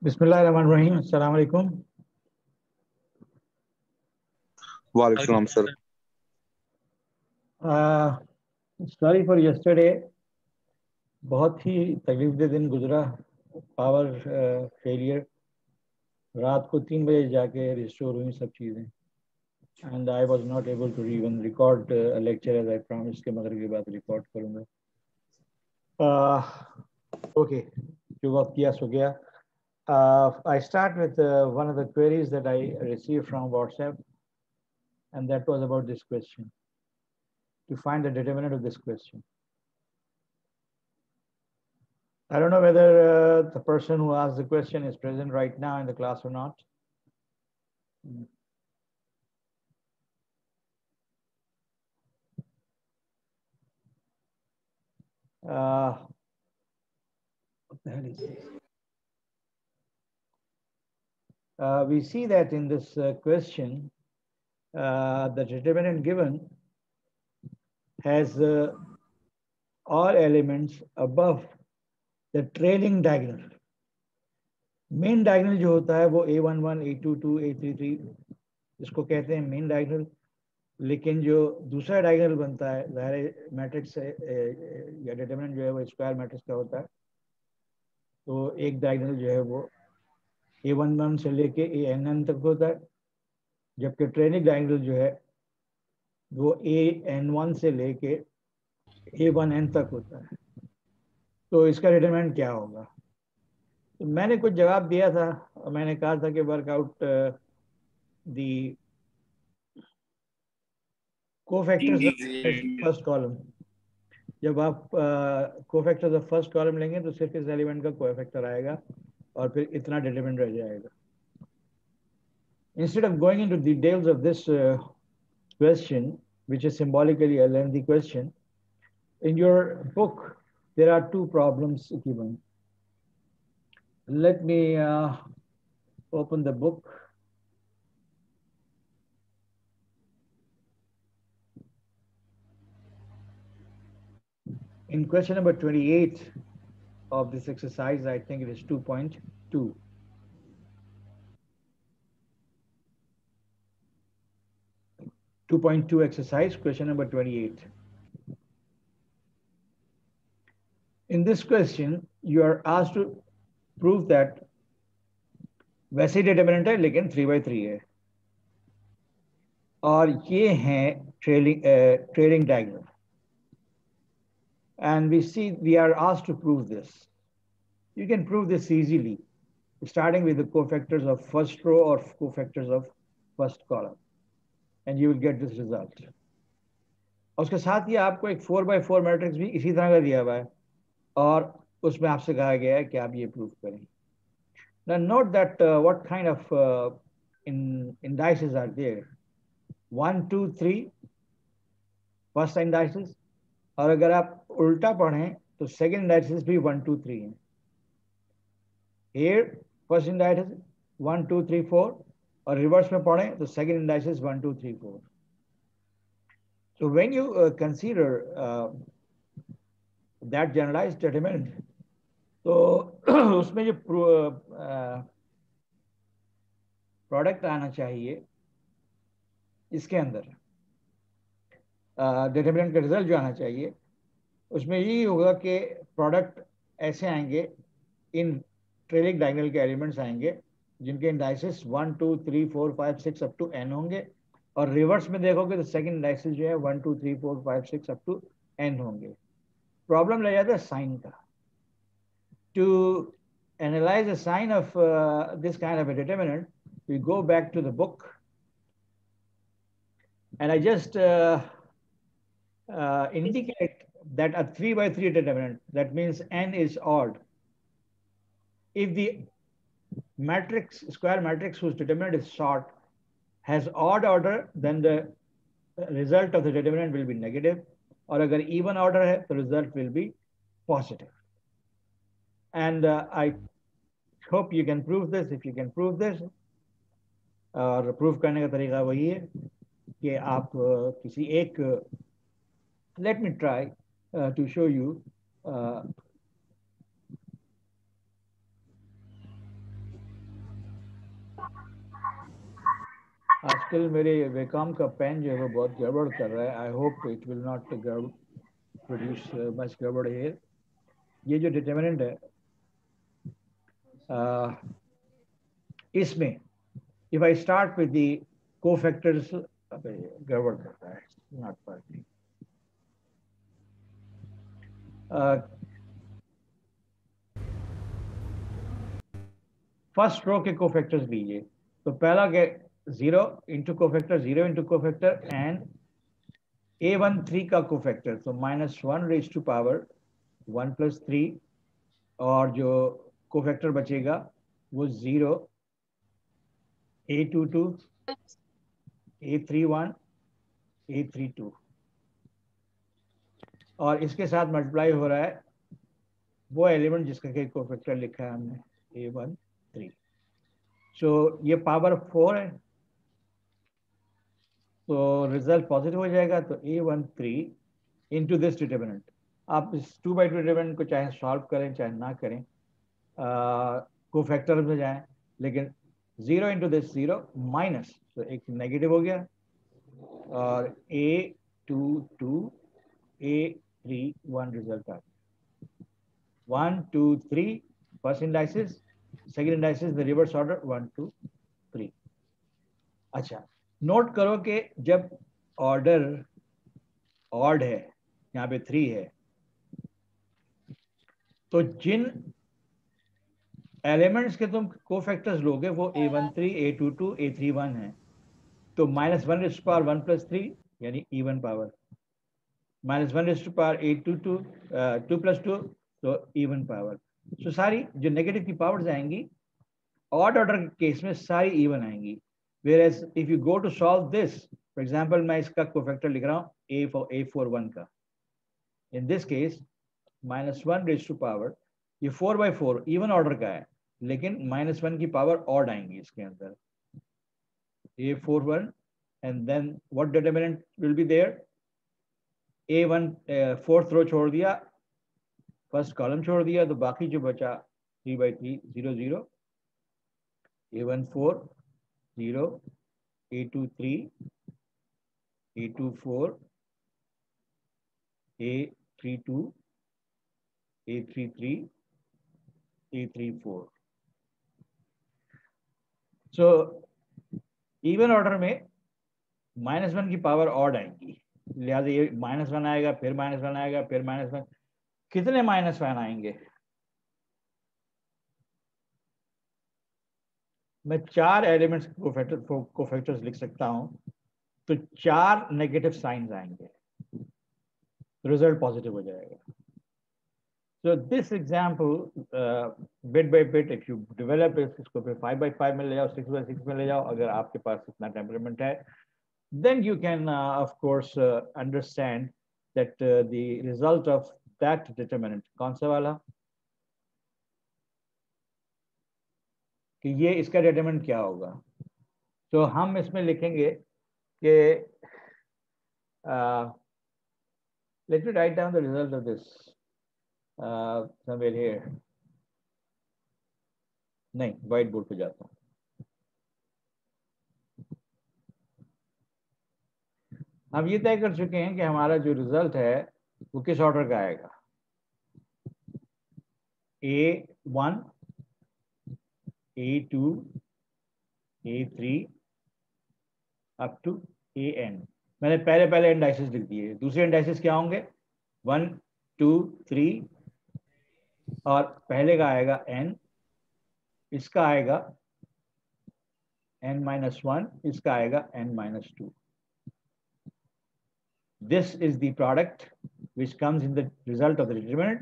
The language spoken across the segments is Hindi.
बिस्मिल्लाहिर्रहमानिर्रहीम। अस्सलाम वालेकुम। वालेकुम सर। सॉरी फॉर यस्टरडे, बहुत ही तकलीफ दिन गुजरा। पावर फेलियर, रात को 3 बजे जाके रिस्टोर हुई सब चीज़ें, and I was not able to even record lecture as I promise के मगर के बाद रिकॉर्ड करूँगा। ओके, जो वक्त किया सो गया। I start with one of the queries that I received from WhatsApp, and that was about this question, to find the determinant of this question. I don't know whether the person who asked the question is present right now in the class or not. What the hell is this? We see that in this question, the determinant given has all elements above the trailing diagonal. Main diagonal जो होता है वो A11, A22, A33 इसको कहते हैं मेन डायगोनल। लेकिन जो दूसरा डायगोनल बनता है, ज़ाहिर मैट्रिक्स या डिटरमिनेंट जो है वो स्क्वायर मैट्रिक्स का होता है, तो एक डायगोनल जो है वो A11 से लेके ANN तक होता है, जबकि ट्रेनिंग डायगोनल जो है वो AN1 से लेके A1N तक होता है। तो इसका डिटरमिनेंट क्या होगा? तो मैंने कुछ जवाब दिया था और मैंने कहा था कि वर्कआउट दी कोफैक्टर्स फर्स्ट कॉलम। जब आप कोफैक्टर्स ऑफ फर्स्ट कॉलम लेंगे तो सिर्फ इस एलिमेंट का कोफैक्टर आएगा और फिर इतना डिटरमिनेंट रह जाएगा। Instead of going into details of this question, which is symbolically a lengthy question, in your book there are two problems given. Let me open the book. In question number 28 of this exercise, I think it is 2.2. Exercise, question number 28. In this question, you are asked to prove that वैसे डिटरमिनेंट है लेकिन 3/3 है और ये है trailing diagonal, and we are asked to prove this. You can prove this easily, starting with the cofactors of first row or cofactors of first column, and you will get this result. और उसके साथ ही आपको एक 4/4 मैट्रिक्स भी इसी तरह का दिया हुआ है और उसमें आपसे कहा गया है कि आप ये प्रूव करें. Now note that what kind of indices are there. 1, 2, 3 first indices, और अगर आप उल्टा पढ़ें तो सेकंड इंडाइसिस भी 1, 2, 3 है. Here फर्स्ट इंडाइसिस 1, 2, 3, 4 और रिवर्स में पढ़ें तो second indices 1, 2, 3, 4. So when you consider that generalized determinant, तो उसमें जो प्रोडक्ट आना चाहिए इसके अंदर, डिटरमिनेंट का रिजल्ट जो आना चाहिए उसमें यही होगा कि प्रोडक्ट ऐसे आएंगे, इन ट्रेलिंग डायगोनल के एलिमेंट्स आएंगे जिनके इंडाइसिस 1, 2, 3, 4, 5, 6 अप टू n होंगे, और रिवर्स में देखोगे तो सेकंड इंडाइसिस जो है 1, 2, 3, 4, 5, 6 अप टू n होंगे. प्रॉब्लम रह जाता है साइन का. To analyze the sign of this kind of a determinant, we go back to the book, and I just indicate that a 3/3 determinant, that means n is odd. If the matrix, square matrix whose determinant is short has odd order, then the result of the determinant will be negative, or agar even order hai, the result will be positive. And I hope you can prove this. If you can prove this, और प्रूफ करने का तरीका वही है कि आप किसी एक, let me try to show you आजकल मेरे वेकॉम का पेन जो है वो बहुत गड़बड़ कर रहा है. I hope it will not produce much गड़बड़ हियर. ये जो डिटर्मिनेंट है इसमें if I start with the cofactors, अबे गड़बड़ कर रहा है, not working. फर्स्ट रो के कोफैक्टर्स लीजिए. तो पहला के 0 into cofactor, 0 into cofactor and A13 का कोफैक्टर, तो -1 रेज टू पावर 1 + 3, और जो कोफैक्टर बचेगा वो 0, A22, A31, A32, और इसके साथ मल्टीप्लाई हो रहा है वो एलिमेंट जिसका के कोफैक्टर लिखा है हमने A13. सो ये पावर 4 है, तो रिजल्ट पॉजिटिव हो जाएगा. तो A13 इंटू दिस डिटर्मिनेंट. आप इस 2/2 डिटर्मिनेंट को चाहे सॉल्व करें चाहे ना करें, कोफैक्टर में जाएं, लेकिन 0 इंटू दिस 0 माइनस, तो एक नेगेटिव हो गया, और A22 A31 रिजल्ट आ गया. 1 2 3 first indices, second indices the reverse order 1 2 3. अच्छा, नोट करो कि जब ऑर्डर ऑड है, यहाँ पे 3 है, तो जिन एलिमेंट्स के तुम कोफैक्टर्स लोगे वो A13, A22, A31 है. तो -1 रेज़ टू पावर 1 + 3 यानी even power, -1 raise to power A22 2 + 2, तो इवन पावर. सो सारी जो नेगेटिव की पावर्स आएंगी ऑड ऑर्डर के केस में सारी इवन आएंगी. whereas if you go to solve this, for example मैं इसका कोफैक्टर लिख रहा हूँ A41 का. in this case -1 raise to power, ये 4/4 इवन ऑर्डर का है, लेकिन -1 की पावर ऑड आएंगी इसके अंदर. A41 and then what determinant will be there? A1 fourth row छोड़ दिया, फर्स्ट कॉलम छोड़ दिया, तो बाकी जो बचा 3/3 0 0, A14 0, A23, A24, A32, A33, A34. So even order में -1 की पावर ऑड आएंगी, लिहाजा ये -1 आएगा, फिर -1 आएगा, फिर -1. कितने -1 आएंगे? मैं 4 एलिमेंट्स कोफैक्टर्स लिख सकता हूं, तो 4 नेगेटिव साइंस आएंगे, रिजल्ट पॉजिटिव हो जाएगा. So this example, bit by bit, if you develop इसको फिर 5/5 में ले जाओ, 6/6 में ले जाओ, अगर आपके पास इतना टेम्परामेंट है, then you can of course understand that the result of that determinant, कौन सा वाला, कि ये इसका डिटरमिनेंट क्या होगा. तो हम इसमें लिखेंगे कि let me write down the result of this somewhere here. नहीं, व्हाइट बोर्ड पे जाता हूँ. हम ये तय कर चुके हैं कि हमारा जो रिजल्ट है वो किस ऑर्डर का आएगा. A1, A2, A3 up to AN. मैंने पहले इंडाइसिस लिख दिए. दूसरे इंडाइसिस क्या होंगे? 1 2 3, और पहले का आएगा N, इसका आएगा N-1, इसका आएगा N-2. This is the product which comes in the result of the determinant,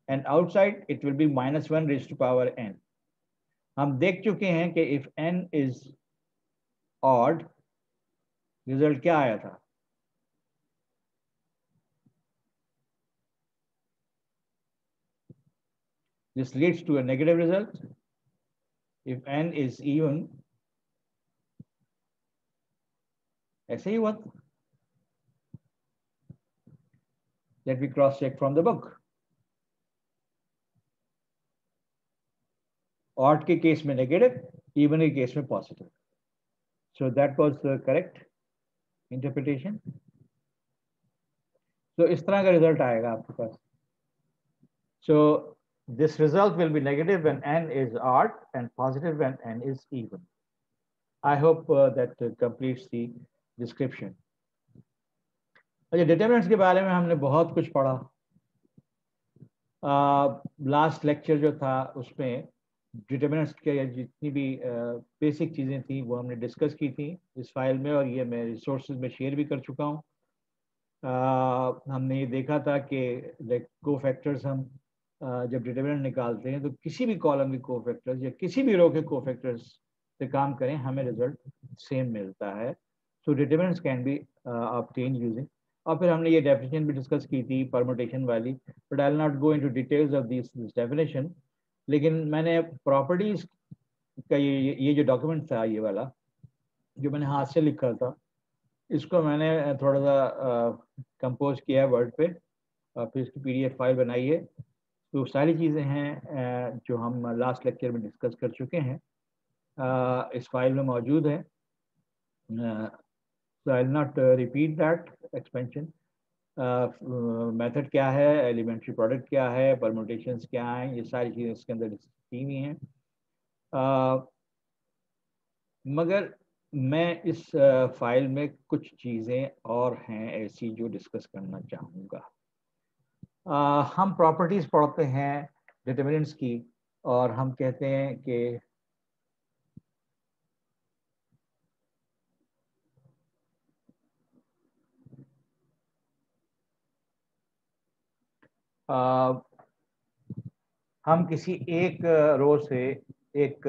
and outside it will be -1 raised to power n. हम देख चुके हैं कि if n is odd, result क्या आया था? This leads to a negative result. If n is even, ऐसे ही हुआ. Let me cross check from the book. Odd के केस में नेगेटिव, इवन के केस में positive. So that was correct interpretation. So इस तरह का रिजल्ट आएगा आपके पास. So this result will be negative when n is odd and positive when n is even. I hope that completes the description. अच्छा, डिटरमिनेंट्स के बारे में हमने बहुत कुछ पढ़ा. लास्ट लेक्चर जो था उसमें डिटरमिनेंट्स के जितनी भी बेसिक चीज़ें थी वो हमने डिस्कस की थी इस फाइल में, और ये मैं रिसोर्सेज में शेयर भी कर चुका हूँ. हमने ये देखा था कि कोफैक्टर्स हम जब डिटरमिनेंट निकालते हैं तो किसी भी कॉलम के कोफैक्टर्स या किसी भी रो के कोफैक्टर्स से काम करें हमें रिजल्ट सेम मिलता है. So determinants can be obtain using. और फिर हमने ये डेफिनेशन भी डिस्कस की थी परमुटेशन वाली, but I will not go into details of this definition. लेकिन मैंने प्रॉपर्टीज का ये जो डॉक्यूमेंट था ये वाला जो मैंने हाथ से लिखा था, इसको मैंने थोड़ा सा कंपोज किया है वर्ड पे और फिर इसकी पीडीएफ फाइल बनाई है. तो सारी चीज़ें हैं जो हम लास्ट लेक्चर में डिस्कस कर चुके हैं इस फाइल में मौजूद है. So I will not repeat that expansion. Method क्या है, एलिमेंट्री प्रोडक्ट क्या है, परम्यूटेशंस क्या हैं, ये सारी चीज़ें इसके अंदर की हुई हैं. मगर मैं इस फाइल में कुछ चीज़ें और हैं ऐसी जो डिस्कस करना चाहूँगा. हम प्रॉपर्टीज़ पढ़ते हैं डिटरमिनेंट्स की और हम कहते हैं कि हम किसी एक रो से एक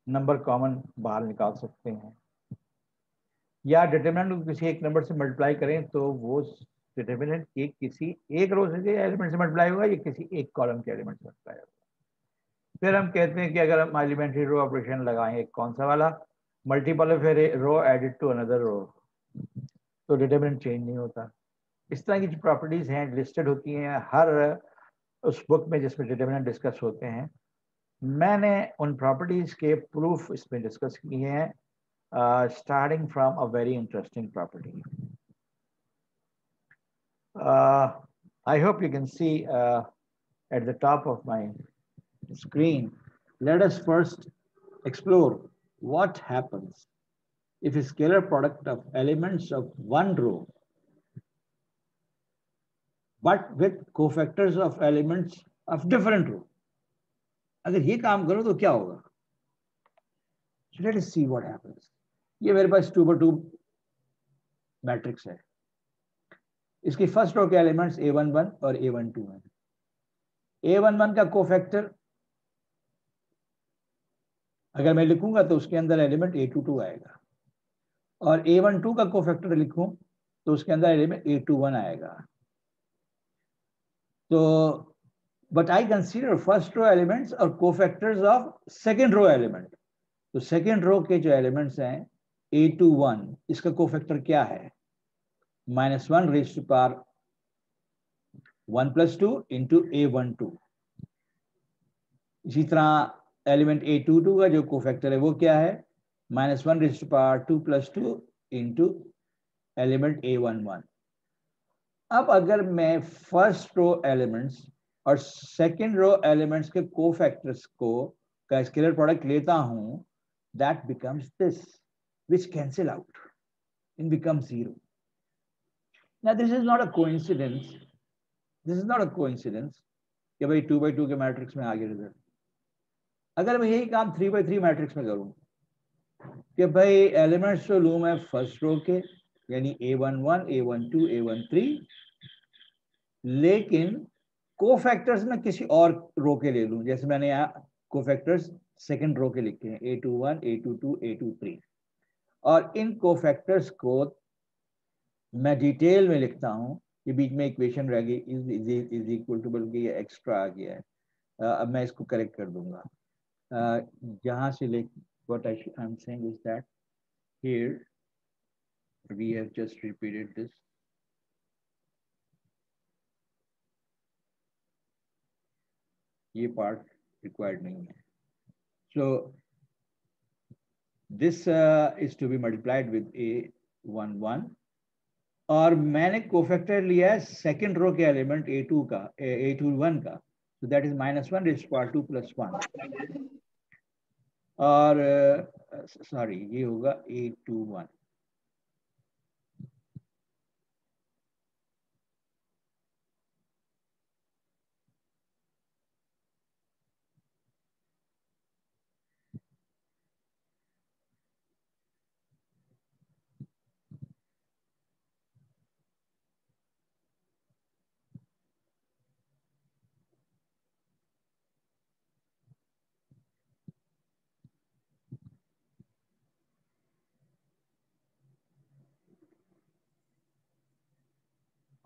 नंबर कॉमन बाहर निकाल सकते हैं, या डिटरमिनेंट को किसी एक नंबर से मल्टीप्लाई करें तो वो डिटरमिनेंट के किसी एक रो से एलिमेंट से मल्टीप्लाई होगा या किसी एक कॉलम के एलिमेंट से मल्टीप्लाई होगा. फिर हम कहते हैं कि अगर हम एलिमेंट्री रो ऑपरेशन लगाएं, कौन सा वाला, multiple of row added to another row, तो डिटरमिनेंट चेंज नहीं होता. इस तरह की जो प्रॉपर्टीज हैं लिस्टेड होती हैं हर उस बुक में जिसमें डिटरमिनेंट डिस्कस होते हैं. मैंने उन प्रॉपर्टीज के प्रूफ इसमें डिस्कस किए हैं, starting from a very interesting property. I hope you can see at the top of my screen. Let us first explore what happens if a scalar product of elements of one row but with cofactors of elements of different row. अगर ये काम करो तो क्या होगा? So let us see what happens. ये मेरे पास 2x2 मैट्रिक्स है. इसकी फर्स्ट रो के एलिमेंट्स a11 और a12 हैं. a11 का कोफैक्टर अगर मैं लिखूंगा तो उसके अंदर एलिमेंट a22 आएगा, और a12 का कोफैक्टर लिखूं तो उसके अंदर एलिमेंट a21 आएगा. तो but I consider first row elements और cofactors of second row element. तो second row के जो elements हैं a21, इसका कोफैक्टर क्या है? -1 raised to power 1 + 2 into a12. इसी तरह एलिमेंट a22 का जो कोफैक्टर है वो क्या है? -1 raised to power 2 + 2 into element a11. अब अगर मैं फर्स्ट रो एलिमेंट्स और सेकेंड रो एलिमेंट्स के कोफैक्टर्स को का स्केलर प्रोडक्ट लेता हूं, that becomes this, which cancel out and becomes 0. Now this is not a coincidence. This is not a coincidence कि भाई 2x2 के मैट्रिक्स में आ गया रिजल्ट. अगर मैं यही काम 3x3 मैट्रिक्स में करूं कि भाई एलिमेंट्स तो लूं मैं फर्स्ट रो के यानी a11, a12, a13, लेकिन कोफैक्टर्स में किसी और रो के ले लूं. जैसे मैंने यहाँ कोफैक्टर्स सेकंड रो के लिखे हैं a21, a22, a23, और इन कोफैक्टर्स को मैं डिटेल में लिखता हूं. ये बीच में इक्वेशन रह गई इज इक्वल टू, बल्कि ये एक्स्ट्रा आ गया है. अब मैं इसको करेक्ट कर दूंगा. जहां से ले what I am saying is that here we have just repeated this. ये पार्ट रिक्वायर्ड नहीं है. सो this is to be multiplied with A11 और मैंने कोफैक्टर लिया है सेकंड रो के एलिमेंट A2 का A21 का, so that is -1 raised to power 2 plus 1 और सॉरी ये होगा A21.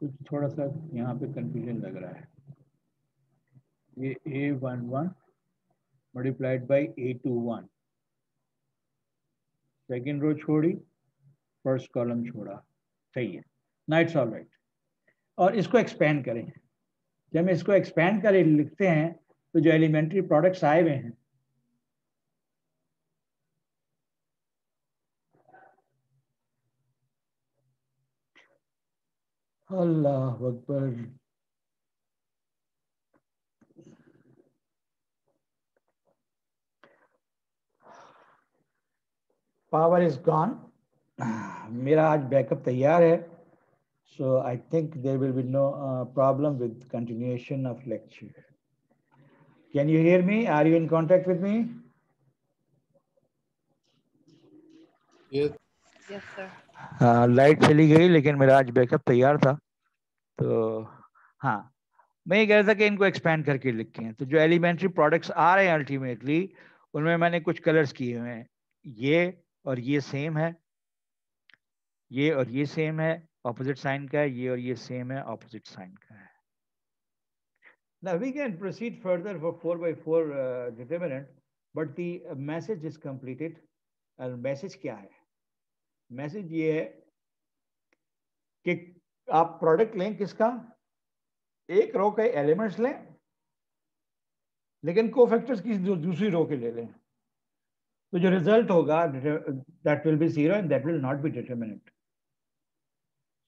कुछ थोड़ा सा यहाँ पे कंफ्यूजन लग रहा है. ये A11 multiplied by A21, second row छोड़ी, फर्स्ट कॉलम छोड़ा, सही है ना, इट्स ऑल राइट. और इसको एक्सपेंड करें, जब हम इसको एक्सपेंड करें लिखते हैं तो जो एलिमेंट्री प्रोडक्ट्स आए हुए हैं अल्लाह अकबर, पावर इज गॉन. मेरा आज बैकअप तैयार है, so I think there will be no problem with continuation of lecture. Can you hear me? Are you in contact with me? Yes. Yes, sir. Light चली गई लेकिन मेरा आज बैकअप तैयार था. तो हाँ, मैं ये कह रहा था कि इनको एक्सपैंड करके लिखें. तो जो एलिमेंट्री प्रोडक्ट्स आ रहे हैं अल्टीमेटली उनमें मैंने कुछ कलर्स किए हुए हैं. ये और ये सेम है, ये और ये सेम है, ऑपोजिट साइन का है. ये और ये सेम है, ऑपोजिट साइन का है. Now we can proceed further for 4x4 determinant, but the message is completed. और मैसेज क्या है? मैसेज ये है कि आप प्रोडक्ट लें किसका, एक रो के एलिमेंट्स लें लेकिन कोफैक्टर्स की दूसरी रो के ले लें, तो जो रिजल्ट होगा that will be 0 and that will not be determinant.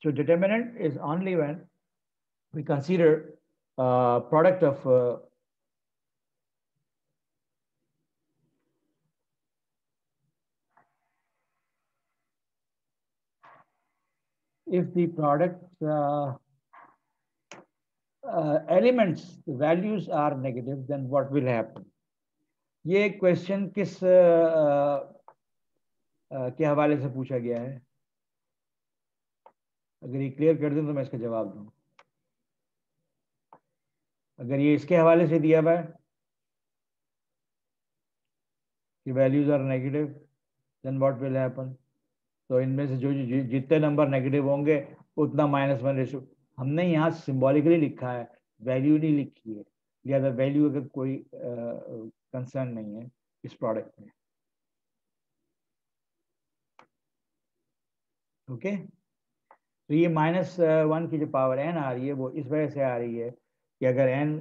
So determinant is only when we consider product of if the product elements values are negative, then what will happen. ये क्वेश्चन किस के हवाले से पूछा गया है? अगर ये क्लियर कर दें तो मैं इसका जवाब दूं. अगर ये इसके हवाले से दिया हुआ है कि values are negative, then what will happen. तो इनमें से जो जितने नंबर नेगेटिव होंगे उतना -1 रेशो. हमने यहाँ सिंबॉलिकली लिखा है, वैल्यू नहीं लिखी है, लिहाजा वैल्यू अगर कोई कंसर्न नहीं है इस प्रोडक्ट में. ओके, तो ये -1 की जो पावर n आ रही है वो इस वजह से आ रही है कि अगर n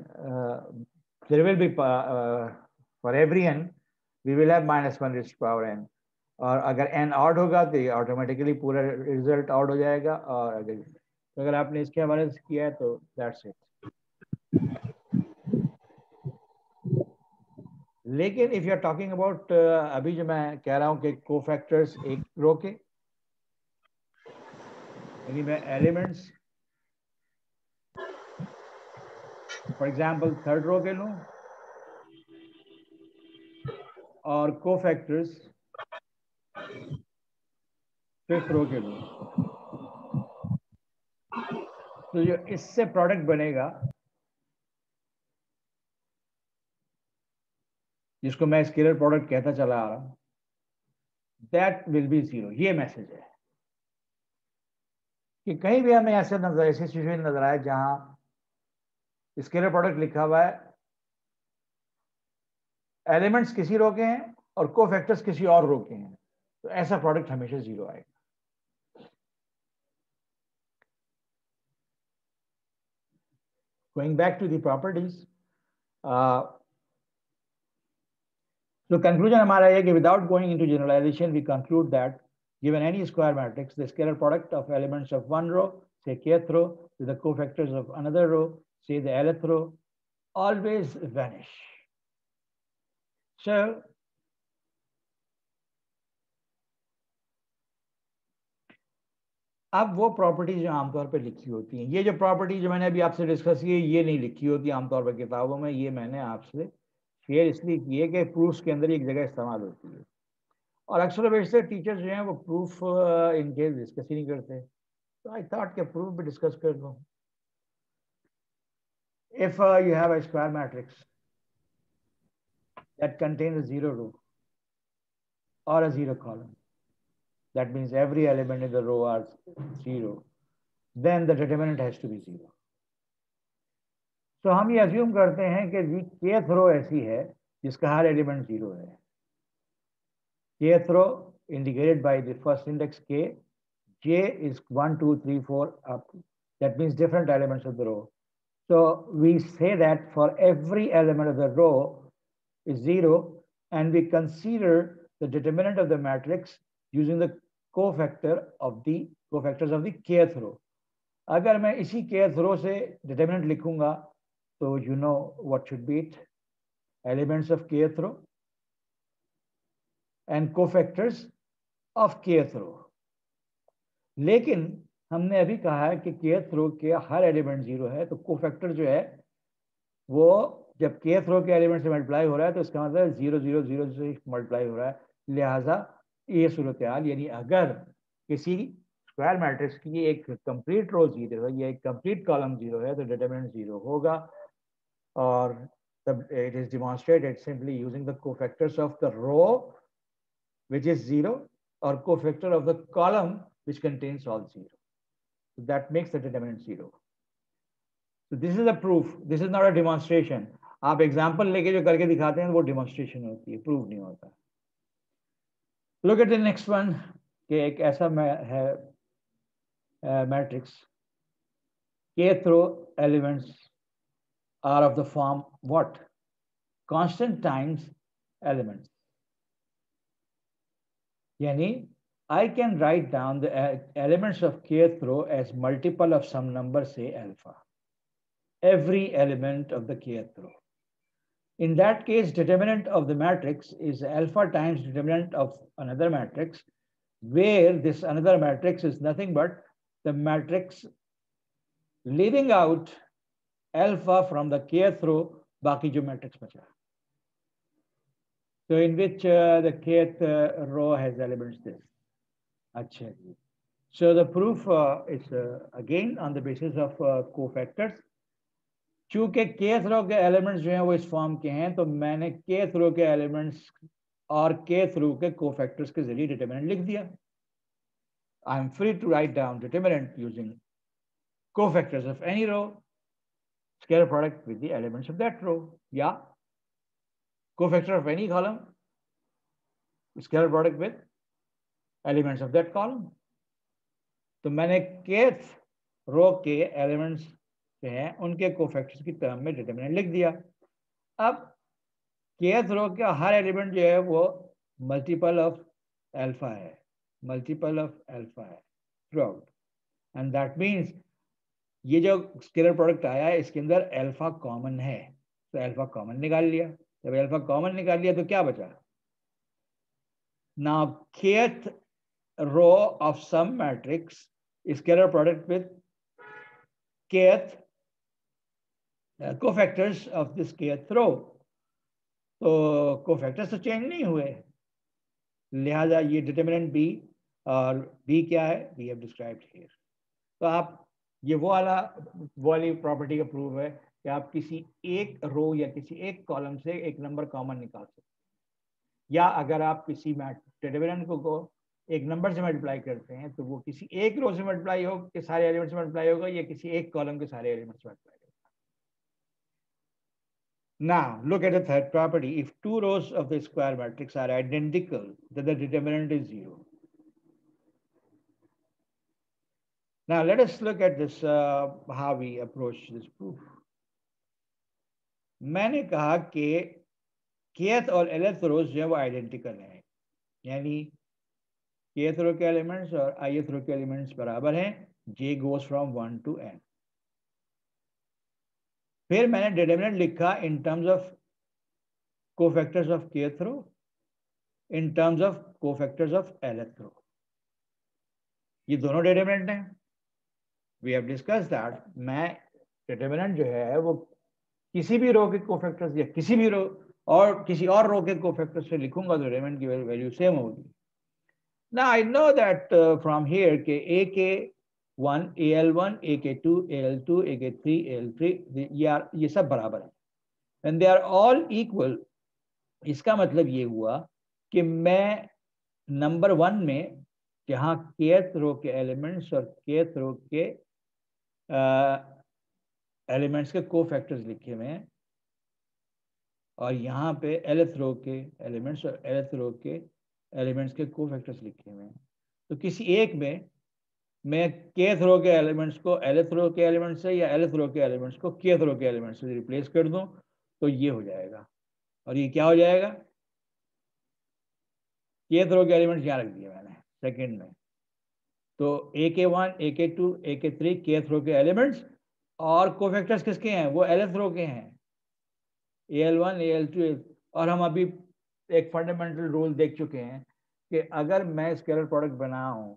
there will be for every n we will have -1 raised to power n, और अगर n ऑड होगा तो ये ऑटोमेटिकली पूरा रिजल्ट ऑड हो जाएगा. और अगर आपने इसके हवाले से किया है तो दैट्स इट. लेकिन if you are talking about अभी जो मैं कह रहा हूँ कि कोफैक्टर्स एक रो के, यानी मैं elements for example third row के लूं और कोफैक्टर्स फिफ्थ रो के लूं, तो जो इससे प्रोडक्ट बनेगा जिसको मैं स्केलर प्रोडक्ट कहता चला आ रहा हूं, दैट विल बी 0. ये मैसेज है कि कहीं भी हमें ऐसे सिचुएशन नजर आए जहां स्केलर प्रोडक्ट लिखा हुआ है, एलिमेंट्स किसी रो के हैं और कोफैक्टर्स किसी और रो के हैं, तो ऐसा प्रोडक्ट हमेशा 0 आएगा. Going back to the properties, So conclusion हमारा ये कि without going into generalization, we conclude that given any square matrix, the scalar product of elements of one row, say kth row, with the cofactors of another row, say the lth row, always vanish. So अब वो प्रॉपर्टीज जो आमतौर पर लिखी होती हैं, ये जो प्रॉपर्टी जो मैंने अभी आपसे डिस्कस की है, ये नहीं लिखी होती आमतौर पर किताबों में, ये मैंने आपसे शेयर इसलिए की है कि प्रूफ्स के अंदर एक जगह इस्तेमाल होती है। और अक्सर वैसे टीचर्स जो हैं वो प्रूफ इनके डिस्कस ही नहीं करते, तो आई थॉट के प्रूफ भी डिस्कस कर लूँ। If you have a square matrix that contains a zero row or a zero column, that means every element in the row are zero, then the determinant has to be zero. तो हम ये अज्यूम करते हैं कि kth रो ऐसी है जिसका हर एलिमेंट जीरो है। kth row indicated by the first index k, j is 1 2 3 4 up, that means different elements of the row. So we say that for every element of the row is zero, and we consider the determinant of the matrix using the cofactors of the kth row. अगर मैं इसी kth रो से determinant लिखूंगा तो you know what should be it, elements of kth row and cofactors of kth row. लेकिन हमने अभी कहा है कि kth रो के हर एलिमेंट जीरो है, तो कोफैक्टर जो है वो जब kth रो के एलिमेंट से मल्टीप्लाई हो रहा है तो इसका मतलब 0 0 0 से मल्टीप्लाई हो रहा है। लिहाजा ये सूरत हाल, यानी अगर किसी स्क्वायर मैट्रिक्स की एक कंप्लीट रो जीरो है या एक कंप्लीट कॉलम जीरो है तो डिटरमिनेंट जीरो होगा। और it is demonstrated simply using the cofactors of the row which is zero or cofactor of the column which contains all zero. So that makes the determinant zero. So this is a proof. This is not a demonstration. आप एग्जाम्पल लेके जो करके दिखाते हैं वो डेमोन्स्ट्रेशन होती है, प्रूफ नहीं होता। Look at the next one कि एक ऐसा है matrix, kth row elements are of the form what? Constant times elements. Yani I can write down the elements of kth row as multiple of some number, say alpha. Every element of the kth row. In that case, determinant of the matrix is alpha times determinant of another matrix, where this another matrix is nothing but the matrix leaving out alpha from the kth row, बाकी जो matrix बचा. So in which the kth row has elements this. अच्छा. So the proof is again on the basis of cofactors. चूंकि kth रो के एलिमेंट्स जो हैं वो इस फॉर्म के हैं, तो मैंने kth रो के एलिमेंट्स और kth रो के कोफैक्टर्स के जरिए डिटरमिनेंट लिख दिया। I am free to write down determinant using cofactors of any row, scalar product with the elements of that row, या cofactor of any column, scalar product with elements of that column. तो मैंने kth रो के एलिमेंट्स हैं उनके कोफैक्टर्स की टर्म में डिटरमिनेंट लिख दिया। अब kth रो का हर एलिमेंट जो है वो मल्टीपल ऑफ अल्फा है, मल्टीपल ऑफ अल्फा है through out, and that means ये जो स्केलर प्रोडक्ट आया है इसके अंदर अल्फा कॉमन है, तो अल्फा कॉमन निकाल लिया। जब अल्फा कॉमन निकाल लिया तो क्या बचा? Now kth row of some matrix scalar product with kth cofactors of this kth row, तो कोफैक्टर्स तो चेंज नहीं हुए, लिहाजा ये डिटरमिनेंट बी, और बी क्या है? We have described here. तो आप ये वो वाली प्रॉपर्टी का प्रूफ है कि आप किसी एक रो या किसी एक कॉलम से एक नंबर कॉमन निकाल सकते हैं, या अगर आप किसी डिटरमिनेंट को एक नंबर से मल्टीप्लाई करते हैं तो वो किसी एक रो से मल्टीप्लाई हो के सारे एलिमेंट्स से मल्टीप्लाई होगा, या किसी एक कॉलम के सारे एलिमेंट्स से मल्टीप्लाई होगा। Now, look at the third property. If two rows of the square matrix are identical, then the determinant is zero. Now, let us look at this, how we approach this proof. मैंने कहा कि kth और lth रोज जो है वो आइडेंटिकल हैं, यानी kth रो के एलिमेंट्स और ith रो के एलिमेंट्स बराबर हैं, j goes from 1 to n। फिर मैंने डिटरमिनेंट लिखा in terms of cofactors of kth row, in terms of cofactors of lth row. ये दोनों डिटरमिनेंट हैं, वी हैव डिस्कस दैट। मैं डिटरमिनेंट जो है वो किसी भी रो के कोफैक्टर्स या किसी भी रो और किसी और रो के कोफैक्टर्स से लिखूंगा तो डिटरमिनेंट की वैल्यू सेम होगी। Now I know that from here के AK1 AL1 AK2 AL2 AK3 AL3 ये सब बराबर है, and they are all equal। इसका मतलब ये हुआ कि मैं नंबर 1 में जहाँ kth रो के एलिमेंट्स और kth रो के एलिमेंट्स के कोफैक्टर्स लिखे हुए हैं और यहाँ पे lth रो के एलिमेंट्स और lth रो के एलिमेंट्स के कोफैक्टर्स लिखे हुए हैं, तो किसी एक में मैं kth रो के एलिमेंट्स को lth रो के एलिमेंट्स से या lth रो के एलिमेंट्स को kth रो के एलिमेंट्स से रिप्लेस कर दूं तो ये हो जाएगा। और ये क्या हो जाएगा, kth रो के एलिमेंट्स यहाँ रख दिए मैंने सेकंड में, तो AK1 AK2 AK3 kth रो के एलिमेंट्स और कोफैक्टर्स किसके हैं, वो lth रो के हैं, AL1 AL2। और हम अभी एक फंडामेंटल रूल देख चुके हैं कि अगर मैं स्केलर प्रोडक्ट बनाऊं,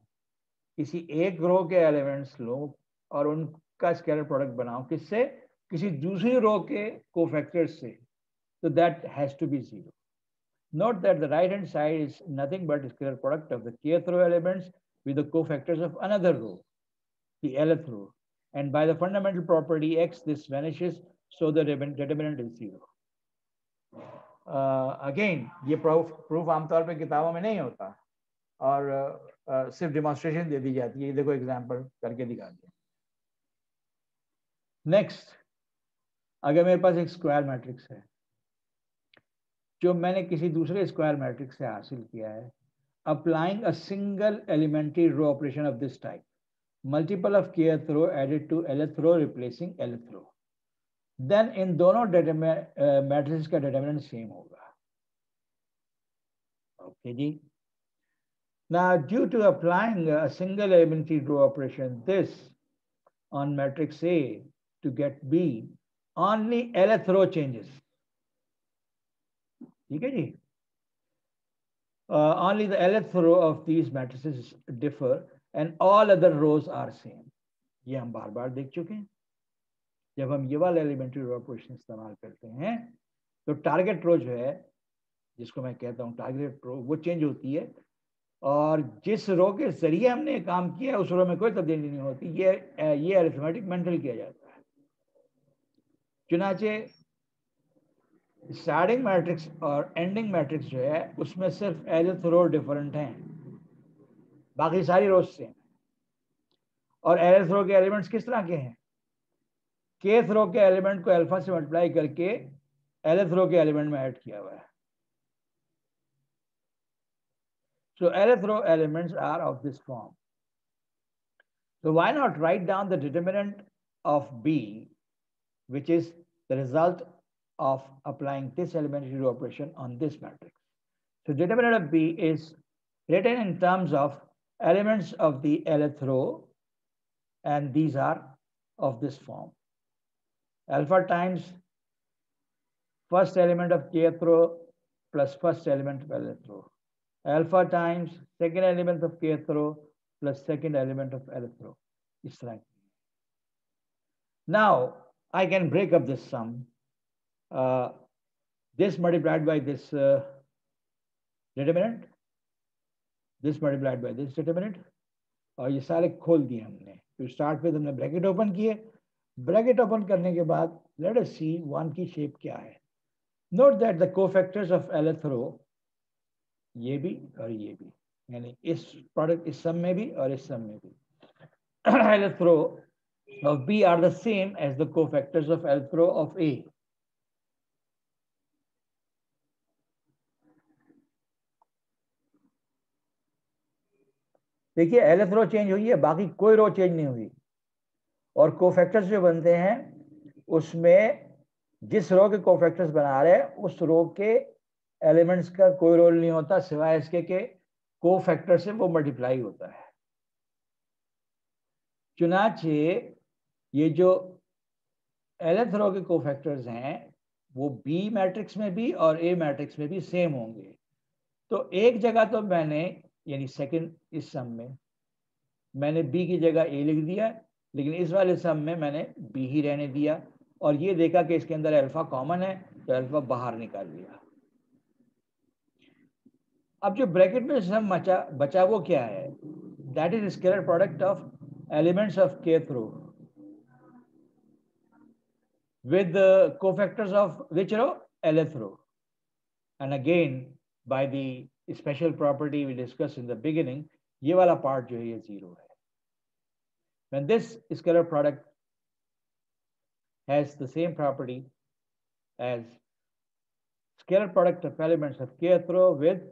किसी एक रो के एलिमेंट्स लो और उनका स्केलर प्रोडक्ट बनाऊं किससे, किसी दूसरी रो के कोफैक्टर्स से, तो that has to be zero. Note that the right hand side is nothing but scalar product of the kth row elements with the cofactors of another row, the lth row, and by the fundamental property x this vanishes, so the determinant is zero। Again ये प्रूफ आमतौर पे किताबों में नहीं होता और सिर्फ डिमॉन्स्ट्रेशन दे दी जाती है, ये देखो एग्जांपल करके दिखा दिया। नेक्स्ट, अगर मेरे पास एक स्क्वायर मैट्रिक्स है जो मैंने किसी दूसरे स्क्वायर मैट्रिक्स से हासिल किया है, applying a single elementary row operation of this type, multiple of kth row added to lth row replacing lth row, then इन दोनों मैट्रिक्स का डिटरमिनेंट सेम होगा। ओके जी। Now due to applying a single elementary row operation this on matrix A to get B, only lth row changes। ठीक है जी। Only the lth row of these matrices differ and all other rows are same। ये हम बार बार देख चुके हैं। जब हम ये वाला एलिमेंट्री रो ऑपरेशन इस्तेमाल करते हैं तो टारगेट रो जो है, जिसको मैं कहता हूँ टारगेट रो, वो चेंज होती है और जिस रो के जरिए हमने काम किया उस रो में कोई तब्दीली नहीं होती। ये अरिथमेटिक मेंटल किया जाता है। चुनाचे स्टार्टिंग मैट्रिक्स और एंडिंग मैट्रिक्स जो है उसमें सिर्फ lth रो डिफरेंट हैं, बाकी सारी रोज सेम। और lth रो के एलिमेंट्स किस तरह के हैं, kth रो के एलिमेंट को अल्फा से मल्टीप्लाई करके lth रो के एलिमेंट में ऐड किया हुआ है। So lth row elements are of this form। So why not write down the determinant of B, which is the result of applying this elementary row operation on this matrix। So determinant of B is written in terms of elements of the lth row, and these are of this form: alpha times first element of kth row plus first element of lth row, alpha times second element of kth row plus second element of lth row। इस तरह। Now I can break up this sum, this multiplied by this determinant, this multiplied by this determinant, और ये सारे खोल दिए हमने। तो स्टार्ट में हमने ब्रैकेट ओपन किए, ब्रैकेट ओपन करने के बाद लेट अस सी वन की शेप क्या है। Note that the cofactors of lth row, ये भी और ये भी, यानी इस प्रोडक्ट इस सम में भी और इस सम में भी, lth row of B are the same as the cofactors of lth row of A। देखिए lth रो चेंज हुई है, बाकी कोई रो चेंज नहीं हुई। और कोफैक्टर्स जो बनते हैं उसमें जिस रो के कोफैक्टर्स बना रहे हैं उस रो के एलिमेंट्स का कोई रोल नहीं होता सिवाय इसके के को फैक्टर से वो मल्टीप्लाई होता है। चुनाचे ये जो nth रो के कोफैक्टर्स हैं वो बी मैट्रिक्स में भी और ए मैट्रिक्स में भी सेम होंगे। तो एक जगह तो मैंने यानी सेकंड इस सम में मैंने बी की जगह ए लिख दिया, लेकिन इस वाले सम में मैंने बी ही रहने दिया और ये देखा कि इसके अंदर अल्फा कॉमन है तो अल्फा बाहर निकाल लिया। अब जो ब्रैकेट में सम बचा वो क्या है? That is scalar product of elements of kth row with the cofactors of which row? Lth row. And again, by the special property we discussed in the beginning, ये वाला part जो है ये 0 है। When this scalar product has the same property as scalar product of elements of kth row with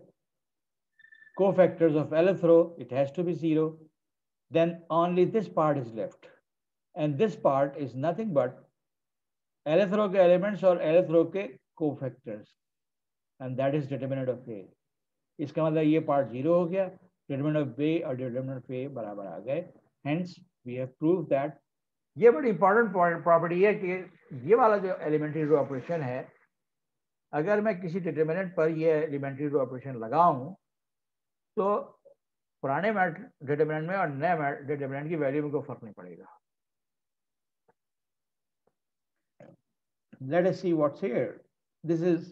cofactors of lth row, it has to be 0. Then only this part is left, and this part is nothing but lth row के elements और lth row के cofactors, and that is determinant of A. इसका मतलब ये part 0 हो गया, determinant of A और determinant of A बराबर आ गए। Hence we have proved that ये बड़ी important property है कि ये वाला जो elementary row operation है, अगर मैं किसी determinant पर ये elementary row operation लगाऊं तो पुराने determinant में और नए determinant की वैल्यू में कोई फर्क नहीं पड़ेगा। Let us see what's here. This is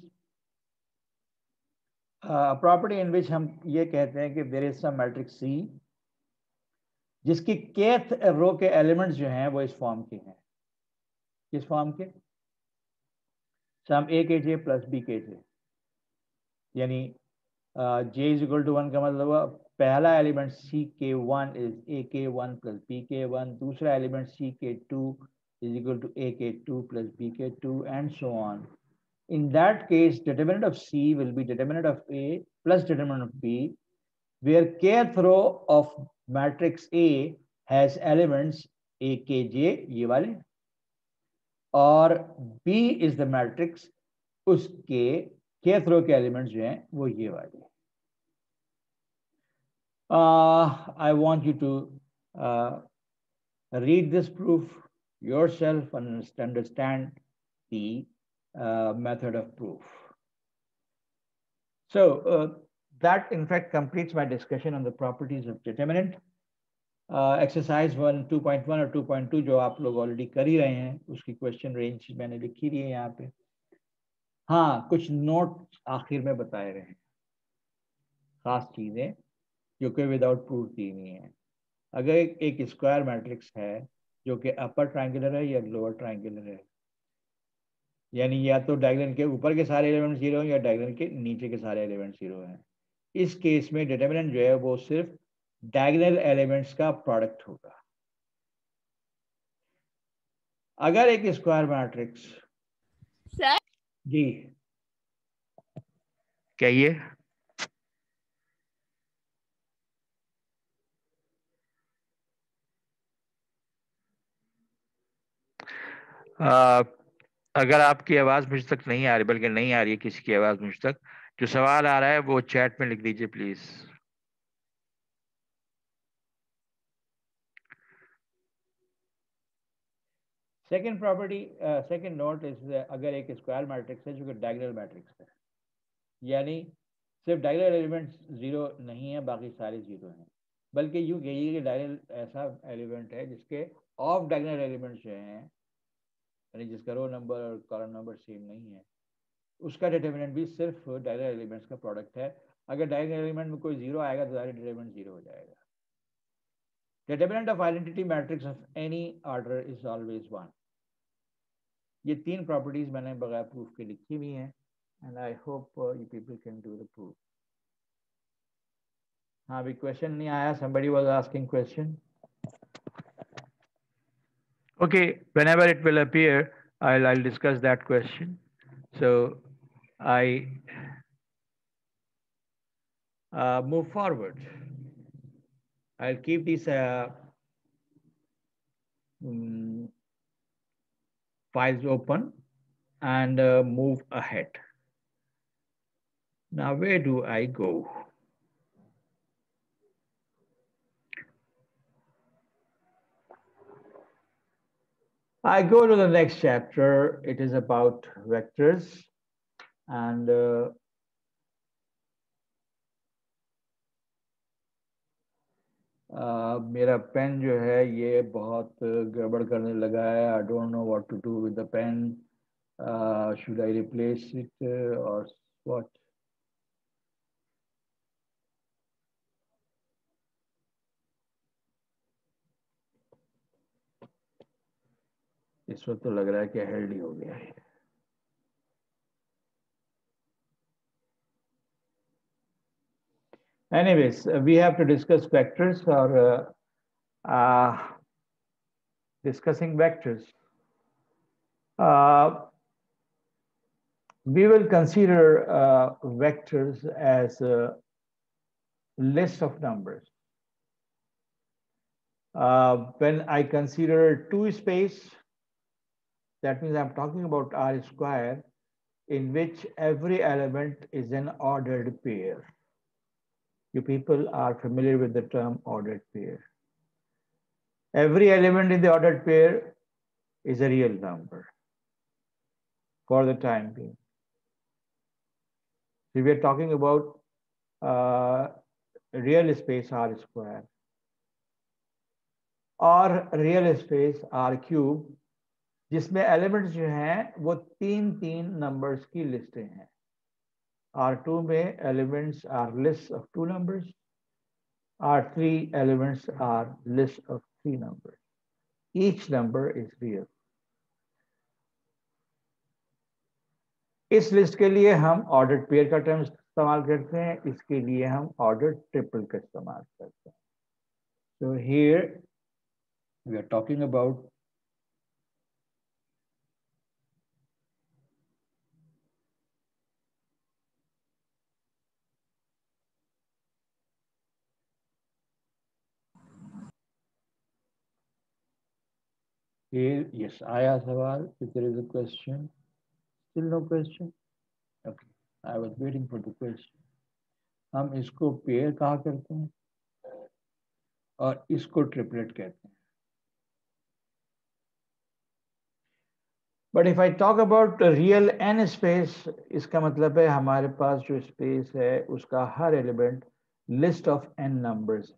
a property in which हम ये कहते हैं कि there is some matrix C जिसकी kth रो के एलिमेंट्स जो हैं वो इस फॉर्म के हैं। किस फॉर्म के? सम A के J प्लस B के J, यानी J इज इक्वल टू 1 का मतलब हुआ पहला एलिमेंट C के 1 इज A के 1 प्लस B के 1, दूसरा एलिमेंट C के 2 is equal to A के 2 plus B के 2 and so on. In that case, determinant of C will be determinant of A plus determinant of B, where kth row of matrix A has elements A K J ये वाले और B is the matrix उसके kth row के elements जो हैं वो ये वाले। I want you to read this proof yourself and understand the method of proof. So that in fact completes my discussion on the properties of determinant. Exercise 1, 2.1 और 2.2 जो आप लोग ऑलरेडी कर ही रहे हैं उसकी क्वेश्चन रेंज मैंने लिखी दी है यहाँ पे। हाँ, कुछ नोट आखिर में बताए रहे हैं, खास चीजें जो कि विदाउट प्रूफ दी हुई हैं। अगर एक स्क्वायर मैट्रिक्स है जो कि अपर ट्रायंगुलर है या लोअर ट्रायंगुलर है, यानी या तो डायगोनल के ऊपर के सारे एलिमेंट 0 हैं या डायगोनल के नीचे के सारे एलिमेंट 0 हैं, इस केस में डिटरमिनेंट जो है वो सिर्फ डायगोनल एलिमेंट्स का प्रोडक्ट होगा। अगर एक स्क्वायर मैट्रिक्स सर जी कहिए अगर आपकी आवाज मुझ तक नहीं आ रही, बल्कि नहीं आ रही है किसी की आवाज मुझ तक, जो सवाल आ रहा है वो चैट में लिख दीजिए please. Second property, second note is अगर एक स्क्वायर मैट्रिक्स है जो कि डायगोनल मैट्रिक्स है, यानी सिर्फ डायगोनल एलिमेंट्स 0 नहीं है, बाकी सारे 0 हैं, बल्कि यूं कहिए कि डायगोनल ऐसा एलिमेंट है जिसके ऑफ डायगोनल एलिमेंट्स जो हैं, यानी जिसका रो नंबर और कॉलम नंबर सेम नहीं है, उसका डिटरमिनेंट भी सिर्फ डायगोनल एलिमेंट्स का प्रोडक्ट है। अगर डायगोनल एलिमेंट में कोई 0 आएगा तो सारे डिटरमिनेंट 0 हो जाएगा। Determinant of identity matrix of any order is always 1। ये तीन प्रॉपर्टीज मैंने बगैर प्रूफ के लिखी हुई हैं, and I hope you people can do the proof. हाँ, अभी क्वेश्चन नहीं आया, somebody was asking question. Okay, whenever it will appear, I'll discuss that question. So I move forward. I'll keep these files open and move ahead. Now, where do I go? I go to the next chapter. It is about vectors. And मेरा पेन जो है ये बहुत गड़बड़ करने लगा है. I don't know what to do with the pen. Should I replace it or what? इस वक्त तो लग रहा है कि हेल्डी हो गया है. Anyways, we have to discuss vectors or discussing vectors. We will consider vectors as a list of numbers. When I consider two space, that means I'm talking about R square, in which every element is an ordered pair. You people are familiar with the term ordered pair. Every element in the ordered pair is a real number for the time being. So we are talking about real space R square और real space R cube, जिसमें elements जो हैं वो तीन numbers की लिस्टें हैं. R2 में elements are lists of 2 numbers. R3 elements are lists of 3 numbers. Each number is real. इस लिस्ट के लिए हम ऑर्डर्ड पेयर का टर्म इस्तेमाल करते हैं. इसके लिए हम ऑर्डर्ड ट्रिपल का इस्तेमाल करते हैं. So here we are talking about here. Yes, आया सवाल. If there is a question, still no question. Okay, I was waiting for the question. हम इसको पेयर कहा करते हैं और इसको ट्रिपलेट कहते हैं. But if I talk about real n space, इसका मतलब है हमारे पास जो स्पेस है उसका हर element list of n numbers.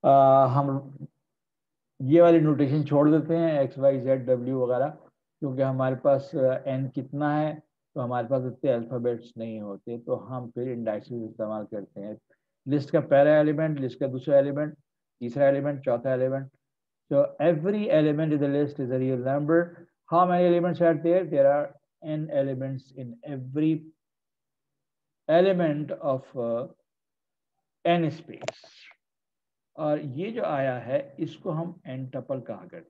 हम ये वाली नोटेशन छोड़ देते हैं x, y, z, w वगैरह, क्योंकि हमारे पास n कितना है तो हमारे पास इतने अल्फाबेट्स नहीं होते, तो हम फिर इंडाइसेस इस्तेमाल करते हैं. लिस्ट का पहला एलिमेंट, लिस्ट का दूसरा एलिमेंट, तीसरा एलिमेंट, चौथा element. So every element in the list is a real number. How many elements are there? There are n elements in every element of n space. और ये जो आया है इसको हम n टपल कहा करते हैं.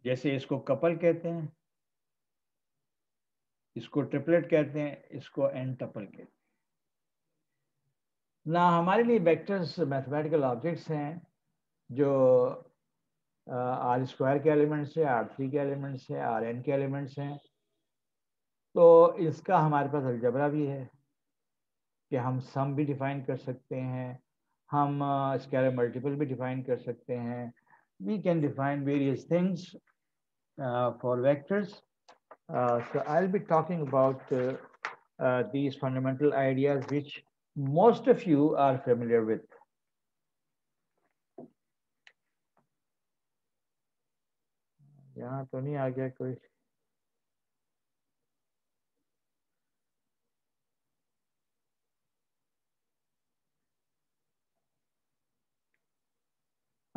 जैसे इसको कपल कहते हैं, इसको ट्रिपलेट कहते हैं, इसको n टपल कहते हैं. ना हमारे लिए वेक्टर्स मैथमेटिकल ऑब्जेक्ट्स हैं जो आर स्क्वायर के एलिमेंट्स है, R3 के एलिमेंट्स है, Rn के एलिमेंट्स हैं. तो इसका हमारे पास अलजबरा भी है कि हम सम भी डिफाइन कर सकते हैं, हम स्केलर मल्टीपल भी डिफाइन कर सकते हैं. We can define various things for vectors. So I'll be talking about these fundamental ideas which most of you are familiar with. यहाँ तो नहीं आ गया कोई.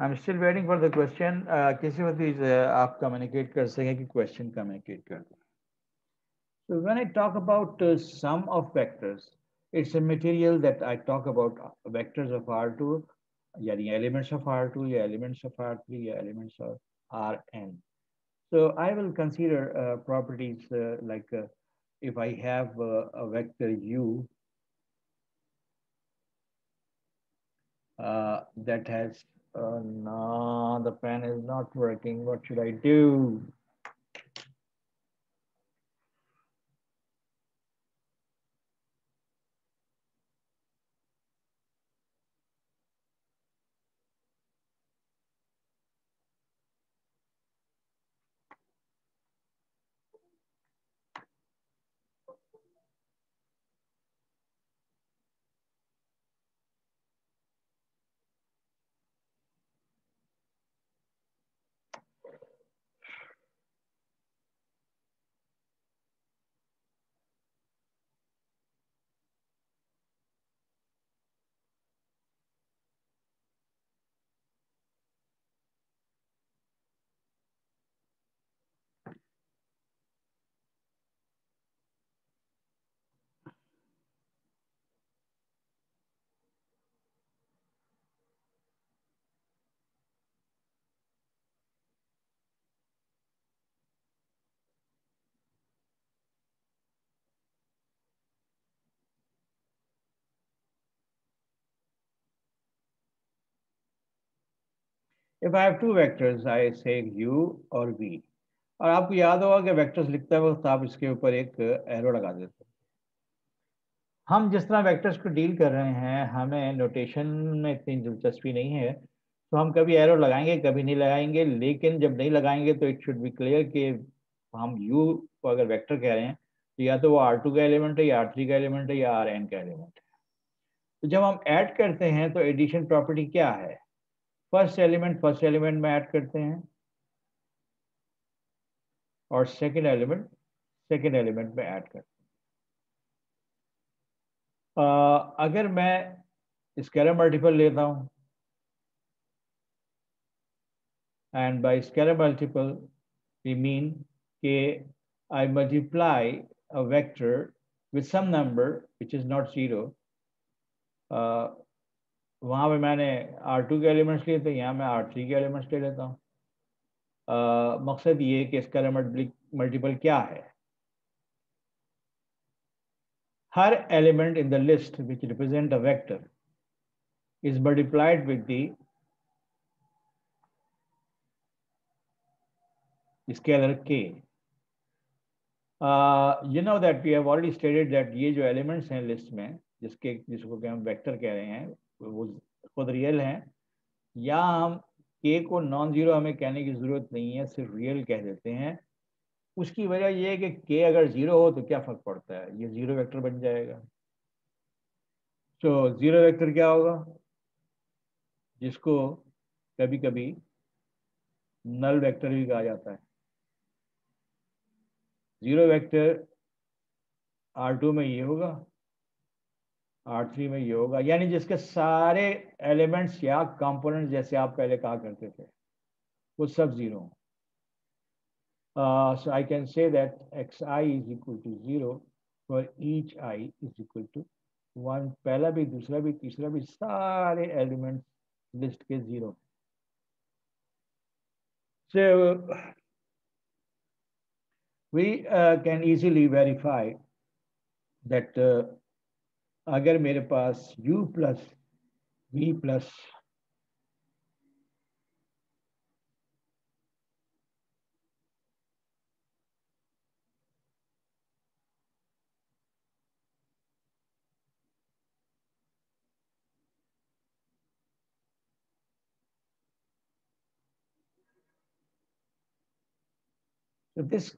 I'm still waiting for the question. किसी वक्त भी आप communicate कर सकें कि question communicate कर दें. So when I talk about sum of vectors, it's a material that I talk about vectors of R2, यानी elements of R2, या elements of R3, या elements of Rn. So I will consider properties like if I have a vector u that has, no, the pen is not working. What should I do? If I have two vectors, I say u और v. और आपको याद होगा कि वेक्टर्स लिखते वक्त आप इसके ऊपर एक एरो लगा देते हैं। हम जिस तरह वेक्टर्स को डील कर रहे हैं, हमें नोटेशन में इतनी दिलचस्पी नहीं है, तो हम कभी एरो लगाएंगे, कभी नहीं लगाएंगे। लेकिन जब नहीं लगाएंगे तो इट शुड बी क्लियर कि हम u को अगर वेक्टर कह रहे हैं तो या तो वो R2 का एलिमेंट है, या R3 का एलिमेंट है, या Rn का एलिमेंट है। तो जब हम ऐड करते हैं तो एडिशन प्रॉपर्टी क्या है? फर्स्ट एलिमेंट में ऐड करते हैं और सेकेंड एलिमेंट में ऐड करते हैं। अगर मैं स्केलर मल्टीपल लेता हूं, and by scalar multiple we mean के I multiply a vector with some number which is not zero. वहां पे मैंने R2 के एलिमेंट्स लिए थे, यहाँ मैं R3 के एलिमेंट्स ले लेता हूँ। मकसद ये कि स्केलर मल्टीपल क्या है? हर element in the list which represent a vector is multiplied with the scalar k. You know that we have already stated that ये जो elements हैं लिस्ट में, जिसको हम वेक्टर कह रहे हैं, वो खुद रियल हैं, या हम k को नॉन जीरो हमें कहने की जरूरत नहीं है, सिर्फ रियल कह देते हैं। उसकी वजह यह है कि k अगर जीरो हो तो क्या फर्क पड़ता है, ये जीरो वेक्टर बन जाएगा। तो जीरो वेक्टर क्या होगा? जिसको कभी कभी नल वेक्टर भी कहा जाता है। जीरो वेक्टर R2 में ये होगा, R3 में ये होगा, यानी जिसके सारे एलिमेंट्स या कंपोनेंट्स, जैसे आप पहले कहा करते थे, वो सब zero. So I can say that xi is equal to 0 for each I is equal to 1. पहला भी, दूसरा भी, तीसरा भी, सारे एलिमेंट्स लिस्ट के zero. So we can easily verify that अगर मेरे पास u plus v plus so this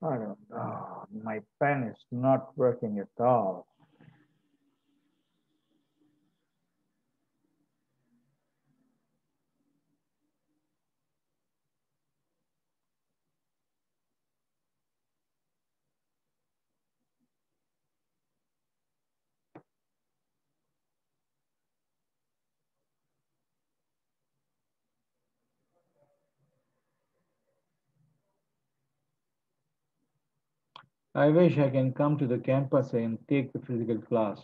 I don't know, my pen is not working at all. I wish I can come to the campus and take the physical class.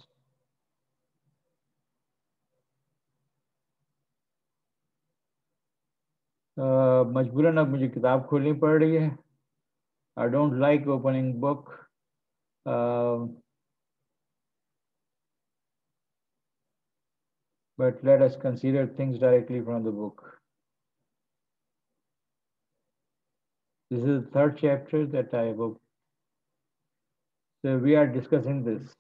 मजबूरन अब मुझे किताब खोलनी पड़ रही है. I don't like opening book. But let us consider things directly from the book. This is the third chapter that I booked. So we are discussing this.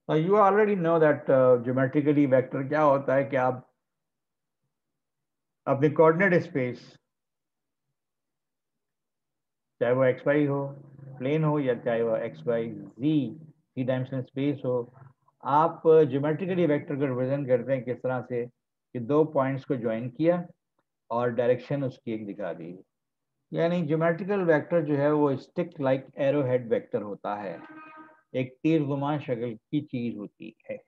Now you already know that geometrically vector क्या होता है कि आप अपने coordinate space, चाहे वो xy हो, plane हो, या चाहे वो xyz 3-dimensional space हो, आप geometrically vector को represent करते हैं किस तरह से कि दो पॉइंट्स को ज्वाइन किया और डायरेक्शन उसकी एक दिखा दी. यानी ज्योमेट्रिकल वेक्टर जो है वो stick like arrow head vector होता है, एक तीरगुमा शक्ल की चीज होती है.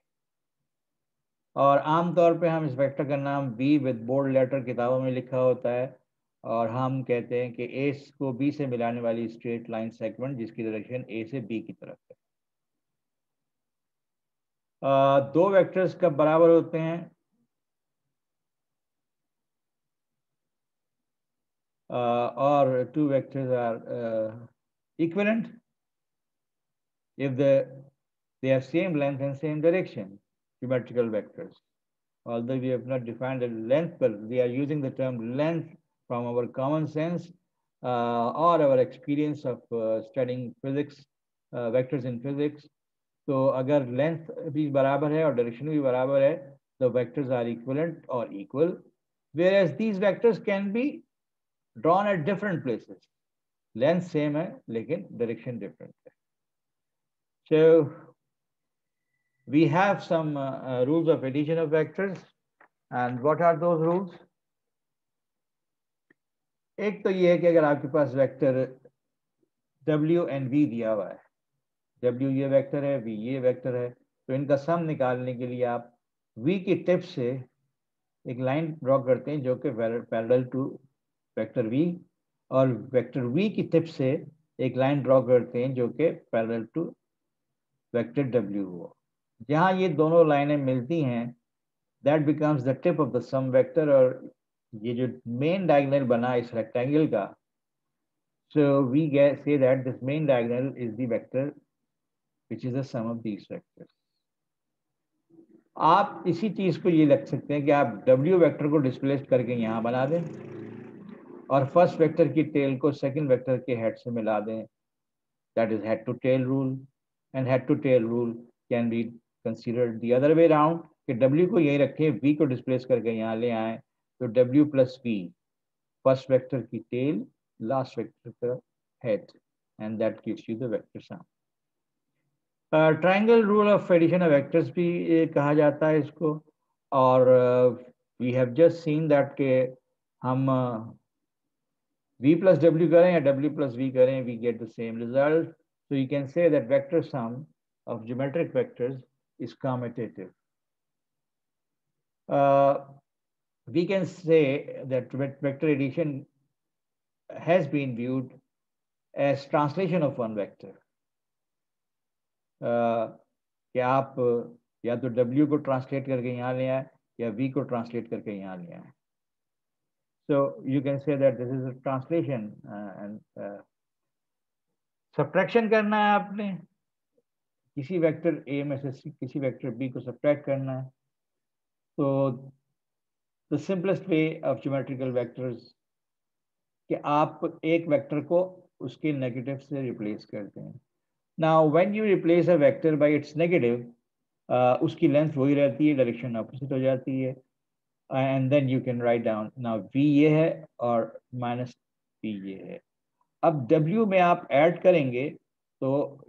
और आमतौर पे हम इस वेक्टर का नाम बी विद बोल्ड लेटर किताबों में लिखा होता है, और हम कहते हैं कि ए को बी से मिलाने वाली स्ट्रेट लाइन सेगमेंट जिसकी डायरेक्शन ए से बी की तरफ है. दो वेक्टर्स कब बराबर होते हैं? or two vectors are equivalent if they have same length and same direction, geometrical vectors. Although we have not defined the length, but we are using the term length from our common sense or our experience of studying physics, vectors in physics. तो अगर length भी बराबर है और direction भी बराबर है, the vectors are equivalent or equal, whereas these vectors can be drawn at different places. Length same है लेकिन direction different है. So we have some rules of addition of vectors, and what are those rules? एक तो ये है कि अगर आपके पास वेक्टर W and V दिया हुआ है, W ये वेक्टर है, V ये वेक्टर है, तो इनका सम निकालने के लिए आप V की टिप से एक लाइन ड्रॉ करते हैं जो कि पैरेलल टू वेक्टर V, और वेक्टर V की टिप से एक लाइन ड्रॉ करते हैं जो कि पैरेलल टू वेक्टर W हो. जहां ये दोनों लाइनें मिलती हैं, that becomes the tip of the sum vector, और ये जो मेन डायगोनल बना इस रेक्टेंगल का, so we say that this main diagonal is the vector which is the sum of these vectors. आप इसी चीज को ये लिख सकते हैं कि आप W वेक्टर को डिस्प्लेस करके यहाँ बना दें और फर्स्ट वेक्टर की टेल को सेकंड वेक्टर के हेड से मिला दें. That is head to tail rule, and head to tail rule can be considered the other way around कि W को यही रखें, V को डिस्प्लेस करके यहाँ ले आए, तो W plus V first vector की टेल, लास्ट वेक्टर का head, and that gives you the vector sum. Triangle rule of addition of vectors भी कहा जाता है इसको, और we have just seen that के हम V plus W करें या W plus V करें, we get the same result. So you can say that vector sum of geometric vectors is commutative. We can say that vector addition has been viewed as translation of one vector. कि आप या तो W को ट्रांसलेट करके यहाँ ले आए या V को ट्रांसलेट करके यहाँ ले आए. So you can say that this is a translation, and subtraction करना है आपने, किसी वेक्टर A में से किसी वेक्टर B को सब्ट्रैक्ट करना है. तो the simplest way of geometrical vectors कि आप एक वेक्टर को उसके नेगेटिव से रिप्लेस करते हैं. Now when you replace a vector by its negative, उसकी लेंथ वही रहती है, डायरेक्शन ऑपोजिट हो जाती है, and then you can write down now V ये है और माइनस V ये है. अब W में आप ऐड करेंगे तो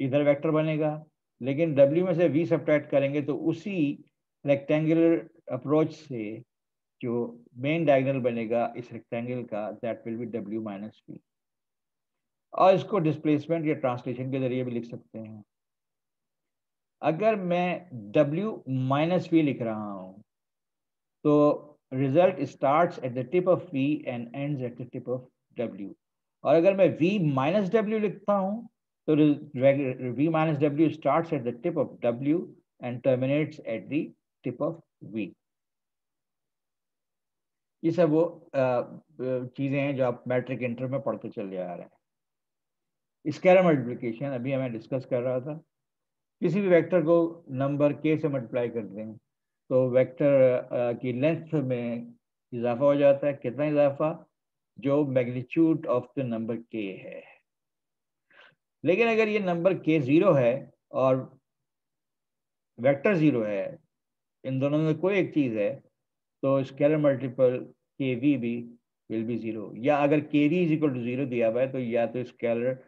इधर वेक्टर बनेगा, लेकिन W में से V सब्ट्रैक्ट करेंगे तो उसी रेक्टेंगुलर अप्रोच से जो मेन डायगोनल बनेगा इस रेक्टेंगल का, that will B W minus V. और इसको डिस्प्लेसमेंट या ट्रांसलेशन के जरिए भी लिख सकते हैं. अगर मैं W माइनस V लिख रहा हूं तो result starts at the tip of V and ends at the tip of W. और अगर मैं V माइनस W लिखता हूं तो V minus W starts at the tip of W and terminates at the tip of V. ये सब वो चीज़ें हैं जो आप मैट्रिक इंटर में पढ़ते चले आ रहे हैं। स्केलर मल्टीप्लिकेशन अभी हमें डिस्कस कर रहा था। किसी भी वेक्टर को नंबर के से मल्टीप्लाई कर दें तो वेक्टर की लेंथ में इजाफा हो जाता है। कितना इजाफा? जो मैग्नीट्यूड ऑफ द नंबर के है। लेकिन अगर ये नंबर के 0 है और वेक्टर 0 है, इन दोनों में कोई एक चीज़ है, तो स्केलर मल्टीपल के वी भी विल बी 0। या अगर के वी इज इक्वल टू 0 दिया हुआ है तो या तो स्केलर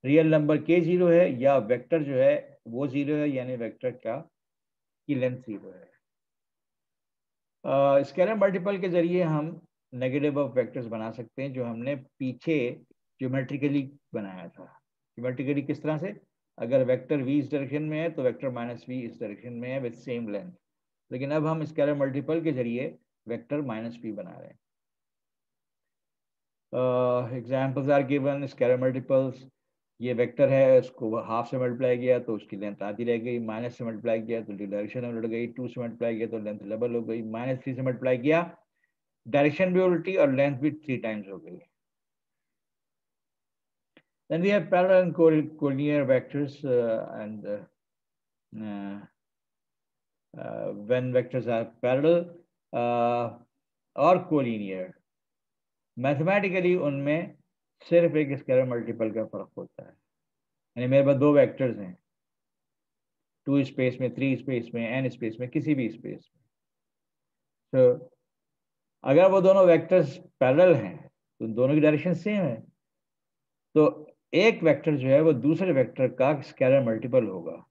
रियल नंबर के 0 है या वेक्टर जो है वो 0 है, यानी वेक्टर का की लेंथ 0 है। स्केलर मल्टीपल के जरिए हम नेगेटिव ऑफ वेक्टर्स बना सकते हैं, जो हमने पीछे ज्योमेट्रिकली बनाया था। ज्योमेट्रिकली किस तरह से? अगर वेक्टर v इस डायरेक्शन में है तो वेक्टर माइनस v इस डायरेक्शन में है विद सेम लेंथ। लेकिन अब हम स्केलर मल्टीपल के जरिए वेक्टर माइनस v बना रहे हैं। Examples are given. Scalar multiples, ये वेक्टर है, उसको हाफ से मल्टीप्लाई किया तो उसकी लेंथ आधी रह गई, माइनस से मल्टीप्लाई किया तो डायरेक्शन उलट गई, 2 से मल्टीप्लाई किया तो लेंथ डबल हो गई, -3 से मल्टीप्लाई किया डायरेक्शन भी उल्टी और लेंथ भी 3 टाइम्स हो गई। Then we have parallel and collinear vectors, when vectors are parallel or collinear, mathematically उनमें सिर्फ एक स्केलर मल्टीपल का फर्क होता है। यानी मेरे पास 2 वेक्टर्स हैं, 2 स्पेस में, 3 स्पेस में, n स्पेस में, किसी भी स्पेस में। तो अगर वो दोनों वेक्टर्स पैरेलल हैं तो दोनों की डायरेक्शन सेम है, तो एक वेक्टर जो है वो दूसरे वेक्टर का स्केलर मल्टीपल होगा।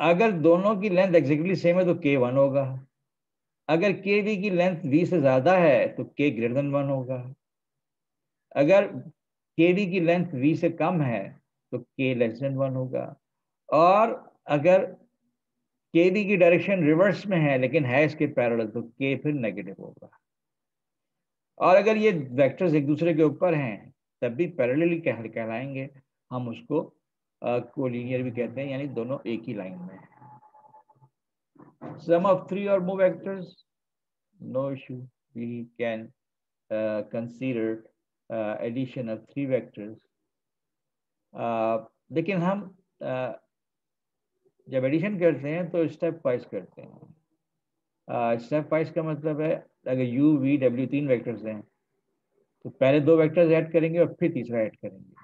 अगर दोनों की लेंथ एग्जैक्टली सेम है तो k 1 होगा। अगर के वी की लेंथ v से ज्यादा है तो k ग्रेटर देन 1 होगा। अगर के वी की लेंथ v से कम है तो k लेस देन 1 होगा। और अगर के वी की डायरेक्शन रिवर्स में है लेकिन है इसके पैरेलल तो k फिर नेगेटिव होगा। और अगर ये वेक्टर्स एक दूसरे के ऊपर हैं तब भी पैरेलली कहलाएंगे, हम उसको कोलिनियर भी कहते हैं, यानी दोनों एक ही लाइन में है। Sum of 3 or more vectors, no issue. We can consider addition of 3 vectors. लेकिन हम जब एडिशन करते हैं तो स्टेप वाइज करते हैं। स्टेप वाइज का मतलब है अगर u, v, w 3 वेक्टर्स हैं तो पहले 2 वेक्टर्स ऐड करेंगे और फिर तीसरा ऐड करेंगे।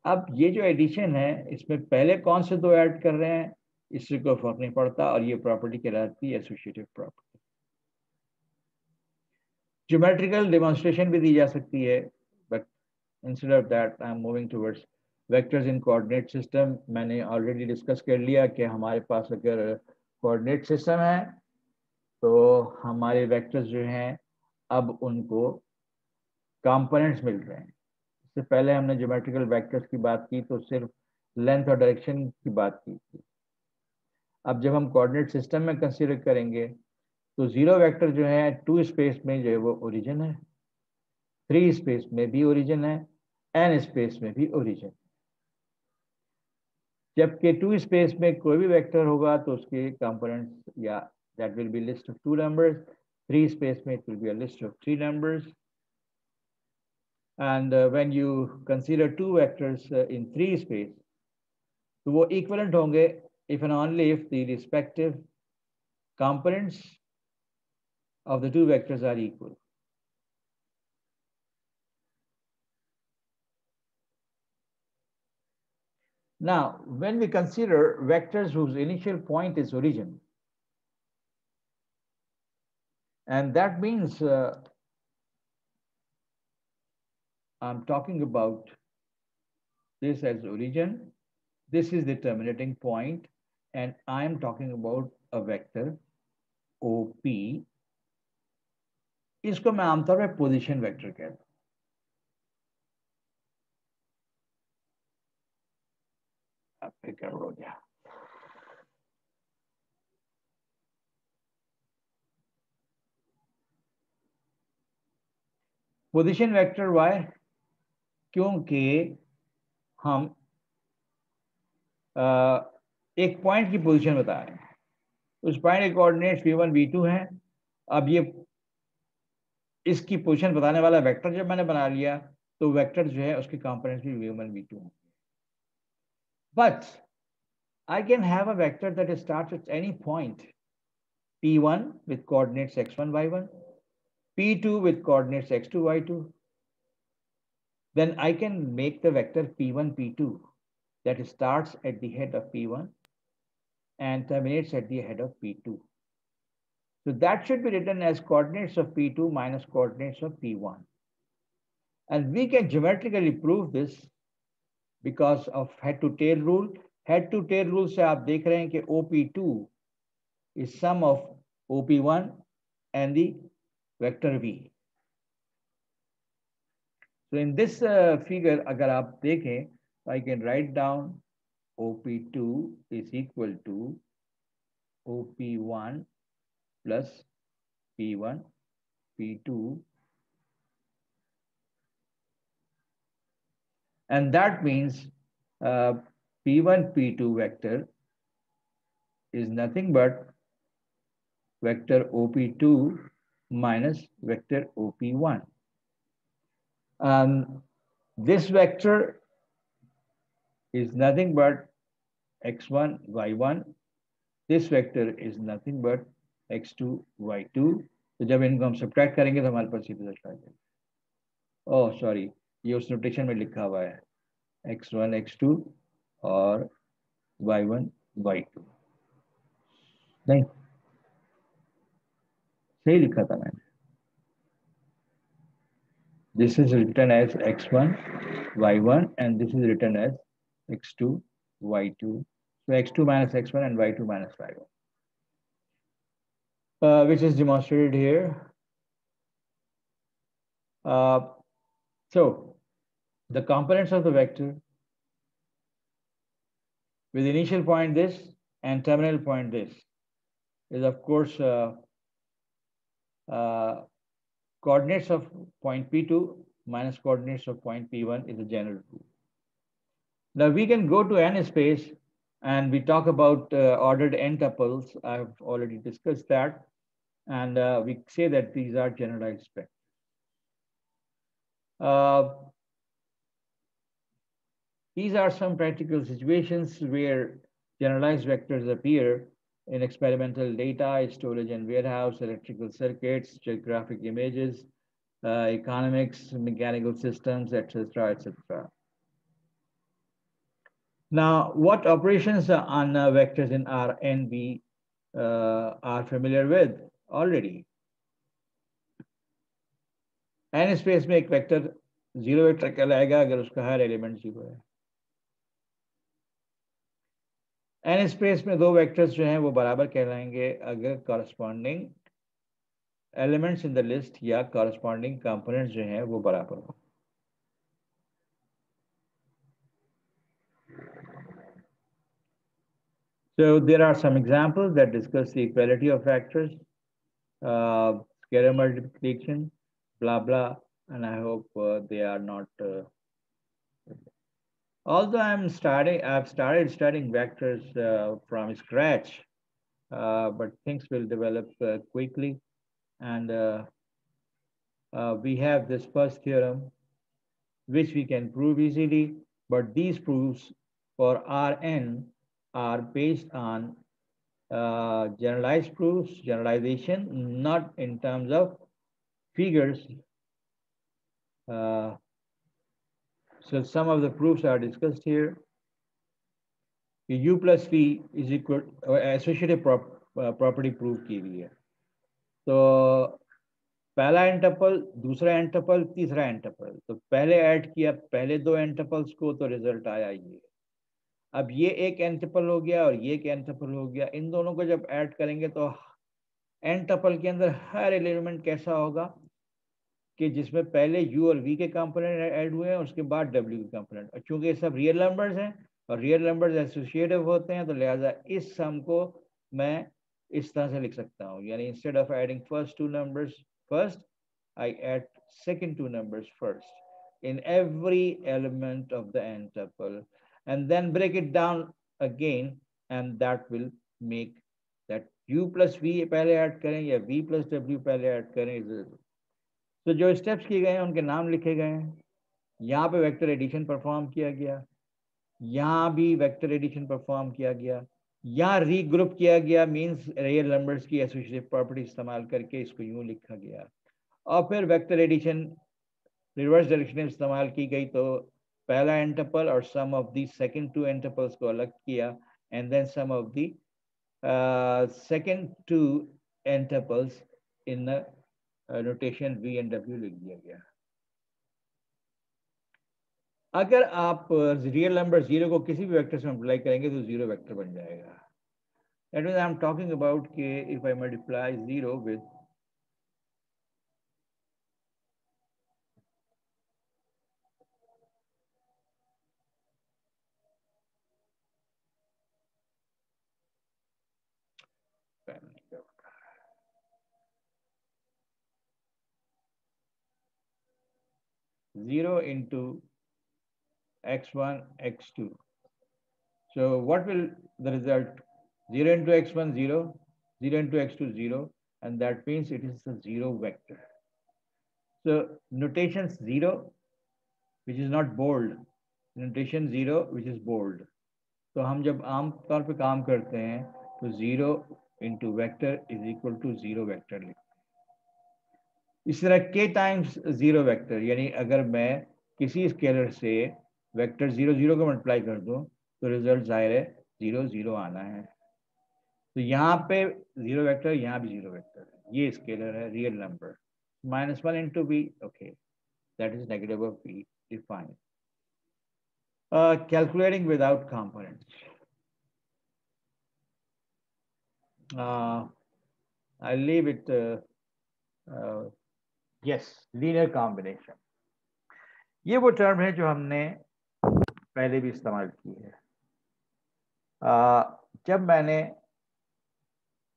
अब ये जो एडिशन है इसमें पहले कौन से 2 ऐड कर रहे हैं इससे कोई फर्क नहीं पड़ता, और ये प्रॉपर्टी कहलाती है एसोसिएटिव प्रॉपर्टी। ज्योमेट्रिकल डेमोन्स्ट्रेशन भी दी जा सकती है, but instead of that I am moving towards vectors in coordinate system. मैंने ऑलरेडी डिस्कस कर लिया कि हमारे पास अगर कोऑर्डिनेट सिस्टम है तो हमारे वेक्टर्स जो हैं अब उनको कंपोनेंट्स मिल रहे हैं। इससे पहले हमने ज्योमेट्रिकल वेक्टर्स की बात की तो सिर्फ लेंथ और डायरेक्शन की बात की थी। अब जब हम कोऑर्डिनेट सिस्टम में कंसीडर करेंगे तो 0 वेक्टर जो है 2 स्पेस में जो है वो ओरिजिन है, 3 स्पेस में भी ओरिजिन है, n स्पेस में भी ओरिजिन है। जबकि 2 स्पेस में कोई भी वेक्टर होगा तो उसके कंपोनेंट्स या that will be list of 2 numbers, 3 space में it will be a list of 3 numbers. And when you consider 2 vectors in 3 space, तो वो equivalent होंगे if and only if the respective components of the 2 vectors are equal. Now, when we consider vectors whose initial point is origin, and that means I'm talking about this as origin, this is the terminating point, and I am talking about a vector OP. इसको मैं आमतौर पे पोजीशन वेक्टर कहता हूं। अब फिर हो गया। पोजीशन वेक्टर वाई, क्योंकि हम एक पॉइंट की पोजीशन बता रहे हैं, उस पॉइंट के कोऑर्डिनेट्स v1 v2 हैं। अब ये इसकी पोजीशन बताने वाला वेक्टर जब मैंने बना लिया तो वेक्टर जो है उसके कंपोनेंट्स भी v1 v2 होंगे. But I can have a vector that starts at any point p1 with coordinates x1 y1, p2 with coordinates x2 y2. Then I can make the vector p1 p2 that starts at the head of p1 and terminates at the head of p2. So that should be written as coordinates of p2 minus coordinates of p1. And we can geometrically prove this because of head-to-tail rule. Head-to-tail rule से आप देख रहे हैं कि OP2 is sum of OP1 and the vector V. So in this figure, अगर आप देखें, I can write down OP2 is equal to OP1 plus P1, P2. And that means P1, P2 vector is nothing but vector OP2 minus vector OP1. This vector is nothing but x1, y1. This vector is nothing but x2, y2. तो जब इनको हम सब्ट्रैक्ट करेंगे तो हमारे पास ये रिजल्ट आ जाएगा. ओह सॉरी, ये उस नोटेशन में लिखा हुआ है x1, x2 और y1, y2. नहीं, सही लिखा था मैंने. This is written as x1, y1, and this is written as x2, y2. So x2 minus x1 and y2 minus y1, which is demonstrated here. So the components of the vector with initial point this and terminal point this is of course coordinates of point P2 minus coordinates of point P1 is a general rule. Now we can go to n space and we talk about ordered n tuples. I've already discussed that. And we say that these are generalized vectors. These are some practical situations where generalized vectors appear in experimental data, storage and warehouse, electrical circuits, geographic images, economics, mechanical systems, etc., etc. Now, what operations on vectors in Rn we are familiar with already? n space में एक वेक्टर जीरो वेक्टर कहलाएगा अगर उसका हर एलिमेंट जीरो है. n स्पेस में दो वेक्टर्स जो हैं वो बराबर कहलाएंगे अगर corresponding elements in the list या कॉरस्पॉन्डिंग कंपोनेंट्स जो हैं वो बराबर हो. So there are some examples that discuss the equality of factors, scalar multiplication, blah blah, and I hope they are not. Although I've started studying vectors from scratch, but things will develop quickly, and we have this first theorem, which we can prove easily. But these proofs for Rn are based on generalized proofs, generalization, not in terms of figures. So some of the proofs are discussed here. U plus V is equal associative property proof की हुई है. तो पहला एंटपल, दूसरा एंटपल, तीसरा एंटपल, तो पहले ऐड किया पहले दो एंटपल्स को तो रिजल्ट आया ये. अब ये एक एंटपल हो गया और ये एक एंटपल हो गया. इन दोनों को जब ऐड करेंगे तो एंटपल के अंदर हर एलिमेंट कैसा होगा कि जिसमें पहले u और v के कंपोनेंट ऐड हुए हैं उसके बाद w के कंपोनेंट. और चूंकि ये सब रियल नंबर्स हैं और रियल नंबर्स एसोसिएटिव होते हैं तो लिहाजा इस सम को मैं इस तरह से लिख सकता हूँ. यानी instead of adding first two numbers first, I add second two numbers first in every element of the n tuple and then break it down again, and that will make that u plus v पहले ऐड करें या v plus w पहले ऐड करें. तो जो स्टेप्स किए गए हैं उनके नाम लिखे गए हैं। यहाँ पे वेक्टर एडिशन परफॉर्म किया गया, यहाँ भी वेक्टर एडिशन परफॉर्म किया गया, यहाँ रीग्रुप किया गया, मींस रियल नंबर्स की एसोसिएटिव प्रॉपर्टी इस्तेमाल करके इसको यूं लिखा गया। और फिर वेक्टर एडिशन रिवर्स डायरेक्शन में इस्तेमाल की गई, तो पहला एंटपल और sum of the second two n-tuples को अलग किया, and then sum of the second two n-tuples in notation v and w लिख दिया गया। अगर आप रियल नंबर 0 को किसी भी वेक्टर से मल्टीप्लाई करेंगे तो 0 वेक्टर बन जाएगा। That means I am talking about कि if I multiply 0 with zero into x1, x2. So what will the result? 0 into x1, 0, 0 into x2, 0, and that means it is a 0 vector. So notation 0, which is not bold, notation 0, which is bold. तो हम जब आम तौर पे काम करते हैं तो 0 into vector is equal to 0 vector लिखते हैं। इस तरह k times 0 vector, यानी अगर मैं किसी स्केलर से वेक्टर 0, 0 को मल्टीप्लाई कर दूं तो रिजल्ट जाहिर है 0, 0 आना है। तो यहाँ पे 0 वेक्टर, यहाँ भी 0 वेक्टर है। ये स्केलर है, real number. -1 into b, okay, that is negative of b, defined. Calculating without components. I'll leave it. Yes, linear combination. ये वो टर्म है जो हमने पहले भी इस्तेमाल की है। जब मैंने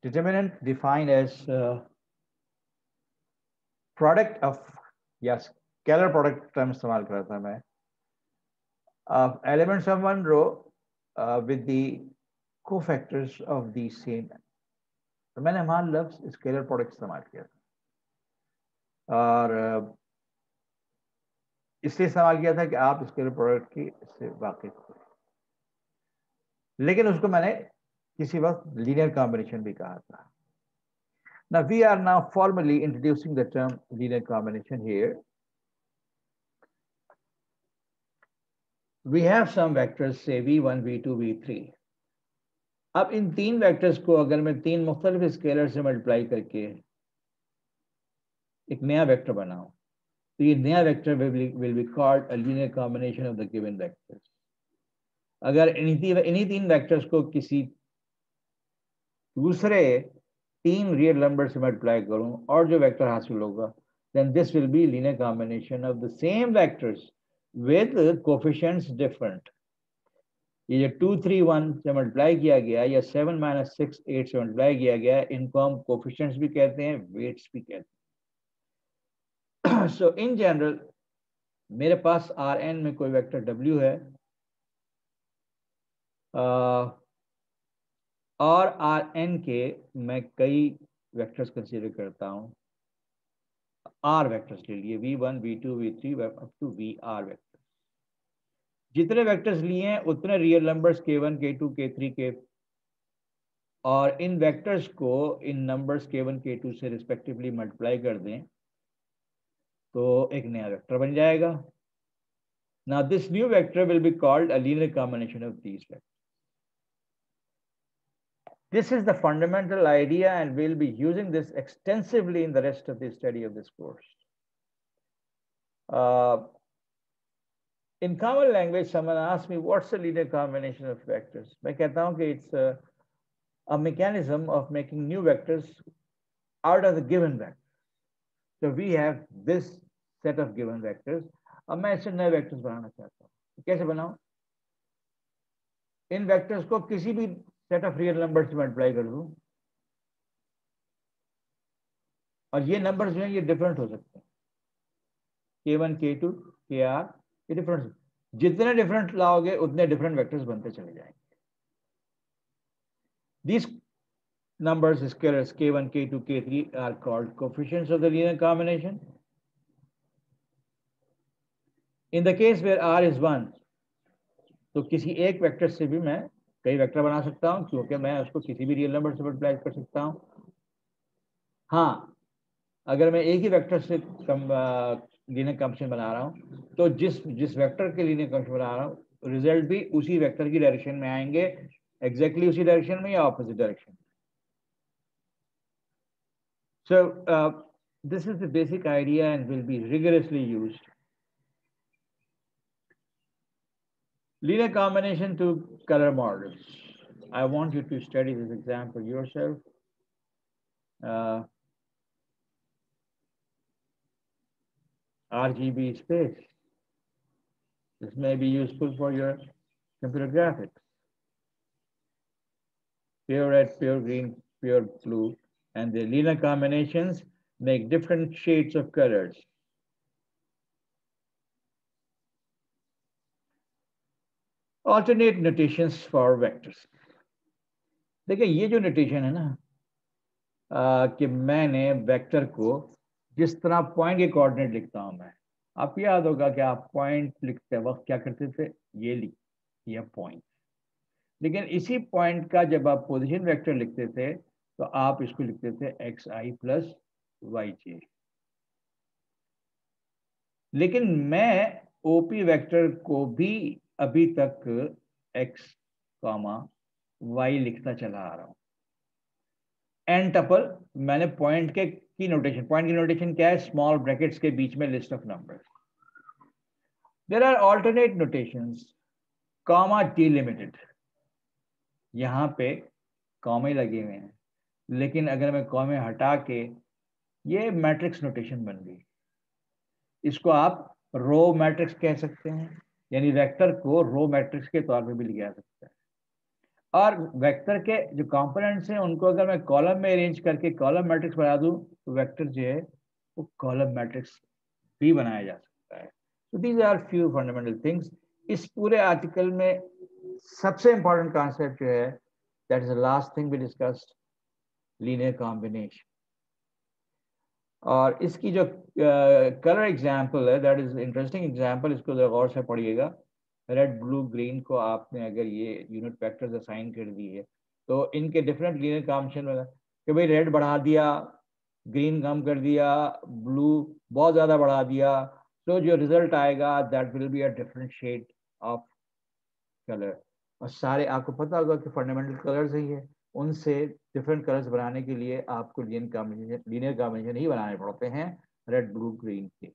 determinant defined as product of, yes, scalar product term इस्तेमाल कर रहा था मैं, elements of one row with the cofactors of the same, तो मैंने वहां लफ्ज स्केलर प्रोडक्ट इस्तेमाल किया था, और इसलिए इस्तेमाल किया था कि आप स्केलर प्रोडक्ट की इससे वाकिफ हो, लेकिन उसको मैंने किसी वक्त लीनियर कॉम्बिनेशन भी कहा था। Now we are now formally introducing the term linear combination here. We have some vectors, say v1, v2, v3. अब इन तीन वेक्टर्स को अगर मैं तीन मुख्तलिफ स्केलर से मल्टीप्लाई करके एक नया वेक्टर बनाऊं, तो ये नया vector will be called a linear combination of the given vectors. अगर इन्हीं तीन वेक्टर्स को किसी दूसरे तीन रियल नंबर से मल्टीप्लाई करूं और जो वेक्टर हासिल होगा, then this will be linear combination of the same vectors with coefficients different. ये जो 2, 3, 1 से मल्टीप्लाई किया गया या 7, -6, 8 से मल्टीप्लाई किया गया, इनको हम कोफिशिएंट्स भी कहते हैं, वेट्स भी कहते हैं। सो इन जनरल मेरे पास Rn में कोई वेक्टर W है, और Rn के मैं कई वेक्टर्स कंसीडर करता हूँ, R वेक्टर्स के लिए v1, v2, v3 up to vr vector. जितने वेक्टर्स लिए हैं उतने real numbers k1, k2, k3 के, और इन वेक्टर्स को इन नंबर्स k1, k2 से रिस्पेक्टिवली मल्टीप्लाई कर दें तो एक नया वेक्टर बन जाएगा। Now this new vector will be called a linear combination of these vectors. This is the fundamental idea, and we'll be using this extensively in the rest of the study of this course. In common language, someone asked me, what's a linear combination of vectors? मैं कहता हूँ कि it's a mechanism of making new vectors out of the given vectors. So we have this set of given vectors. अब मैं इससे नए वेक्टर्स बनाना चाहता हूँ। कैसे बनाऊं? इन वेक्टर्स को किसी भी सेट ऑफ रियल नंबर से मल्टीप्लाई कर दूं, और ये नंबर्स जो हैं ये डिफरेंट हो सकते हैं, k1, k2, kr, ये डिफरेंट, जितने डिफरेंट लाओगे उतने डिफरेंट वेक्टर्स बनते चले जाएंगे। These numbers, scalars k1, k2, k3 are called coefficients of the linear combination. In the case where r is 1, तो किसी एक वेक्टर से भी मैं कई वेक्टर बना सकता हूं, क्योंकि मैं उसको किसी भी रियल नंबर से मल्टीप्लाई कर सकता हूं। हाँ, अगर मैं एक ही वेक्टर से लीनियर कॉम्बिनेशन बना रहा हूं, तो जिस वेक्टर के लीनियर कॉम्बिनेशन बना रहा हूं, रिजल्ट भी उसी वेक्टर की डायरेक्शन में आएंगे, एग्जैक्टली उसी डायरेक्शन में या opposite direction. So this is the basic idea and will be rigorously used. Linear combination to color models. I want you to study this example yourself. RGB space. This may be useful for your computer graphics. Pure red, pure green, pure blue, and the linear combinations make different shades of colors. Alternate notations for vectors. देखिए ये जो notation है ना, कि मैंने वेक्टर को जिस तरह पॉइंट के कोऑर्डिनेट लिखता हूं मैं, आपको याद होगा कि आप पॉइंट लिखते वक्त क्या करते थे, ये लिखिए पॉइंट, लेकिन इसी पॉइंट का जब आप पोजीशन वेक्टर लिखते थे तो आप इसको लिखते थे xi प्लस yj। लेकिन मैं ओपी वेक्टर को भी अभी तक x, y लिखता चला आ रहा हूं। एन टपल मैंने पॉइंट की नोटेशन क्या है, स्मॉल ब्रैकेट्स के बीच में list of numbers. There are alternate notations, comma delimited, यहां पे कॉमे लगे हुए हैं, लेकिन अगर मैं कॉमे हटा के, ये मैट्रिक्स नोटेशन बन गई। इसको आप रो मैट्रिक्स कह सकते हैं, यानी वेक्टर को रो मैट्रिक्स के तौर पे भी लिखा जा सकता है। और वेक्टर के जो कंपोनेंट्स हैं उनको अगर मैं कॉलम में अरेंज करके कॉलम मैट्रिक्स बना दूं, तो वेक्टर जो है वो कॉलम मैट्रिक्स भी बनाया जा सकता है। तो these are few fundamental things. इस पूरे आर्टिकल में सबसे इंपॉर्टेंट कॉन्सेप्ट जो है, that is the last thing we discussed, linear combination. और इसकी जो कलर एग्जाम्पल है, दैट इज इंटरेस्टिंग एग्जाम्पल, इसको जरा गौर से पढ़िएगा। रेड, ब्लू, ग्रीन को आपने अगर ये यूनिट वेक्टर्स असाइन कर दी है, तो इनके डिफरेंट लीनियर कॉम्बिनेशन में कि भाई रेड बढ़ा दिया, ग्रीन कम कर दिया, ब्लू बहुत ज्यादा बढ़ा दिया, तो जो रिजल्ट आएगा that will be a different shade of colour. और सारे आपको पता होगा कि फंडामेंटल कलर्स ही है, उनसे डिफरेंट कलर्स बनाने के लिए आपको लीनियर कॉम्बिनेशन ही बनाने पड़ते हैं रेड, ब्लू, ग्रीन के।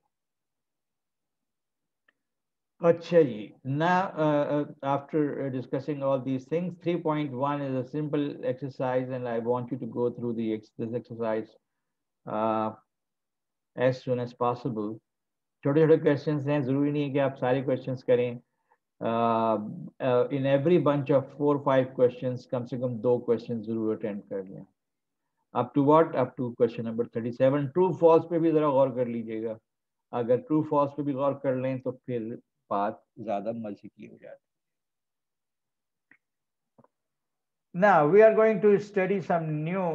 अच्छा जी, now after discussing all these things, 3.1 is a simple exercise and I want you to go through this exercise as soon as possible. छोटे छोटे क्वेश्चंस हैं, जरूरी नहीं है कि आप सारे क्वेश्चंस करें। In every bunch of 4-5 questions कम से कम 2 क्वेश्चन जरूर अटेंड कर लें। Up to what, up to question number 37। True false पे भी जरा गौर कर लीजिएगा, अगर ट्रू फॉल्स पे भी गौर कर लें तो फिर बात ज्यादा मजे की हो जाती है। Now we are going to study some new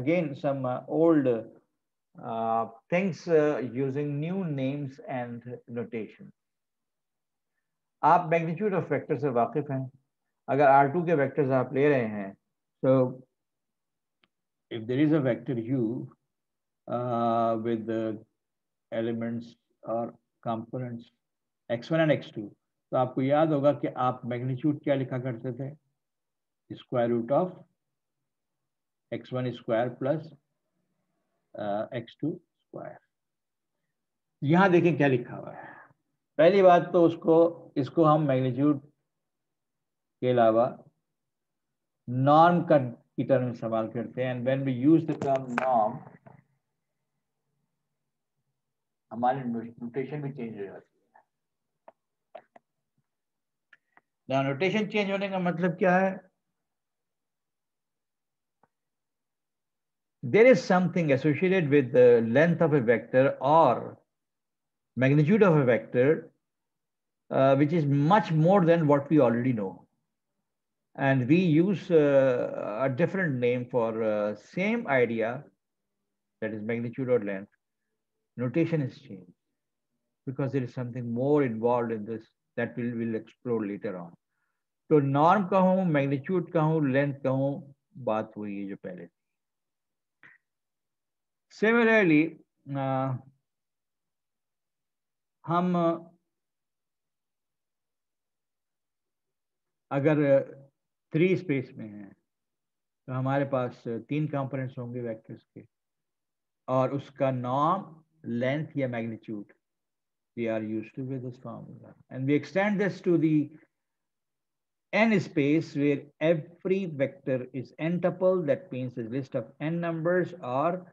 again some old things using new names and notation. आप मैग्नीट्यूड ऑफ वेक्टर से वाकिफ हैं? अगर R2 के वेक्टर्स आप ले रहे हैं, so if there is a vector U with the elements or components x1 and x2, तो आपको याद होगा कि आप मैग्नीट्यूड क्या लिखा करते थे, square root of x1 square plus x2 square. यहां देखें क्या लिखा हुआ है। पहली बात तो इसको हम मैग्नीट्यूड के अलावा नॉर्म की टर्म इस्तेमाल करते हैं, and when we use the term norm हमारी नोटेशन भी चेंज हो जाती है। ना नोटेशन चेंज होने का मतलब क्या है? There is something associated with the length of a vector or magnitude of a vector which is much more than what we already know, and we use a different name for same idea, that is magnitude or length. Notation is changed. because there is something more involved in this that we'll explore later on. तो नॉर्म कहूँ, मैग्नीट्यूड कहूँ, लेंथ कहूँ, बात वही है जो पहले थी. सिमिलरली हम अगर 3 स्पेस में हैं तो हमारे पास 3 कंपोनेंट्स होंगे वेक्टर्स के, और उसका नॉर्म, लेंथ या magnitude, we are used to with this formula, and we extend this to the n space where every vector is n tuple. That means a list of n numbers, or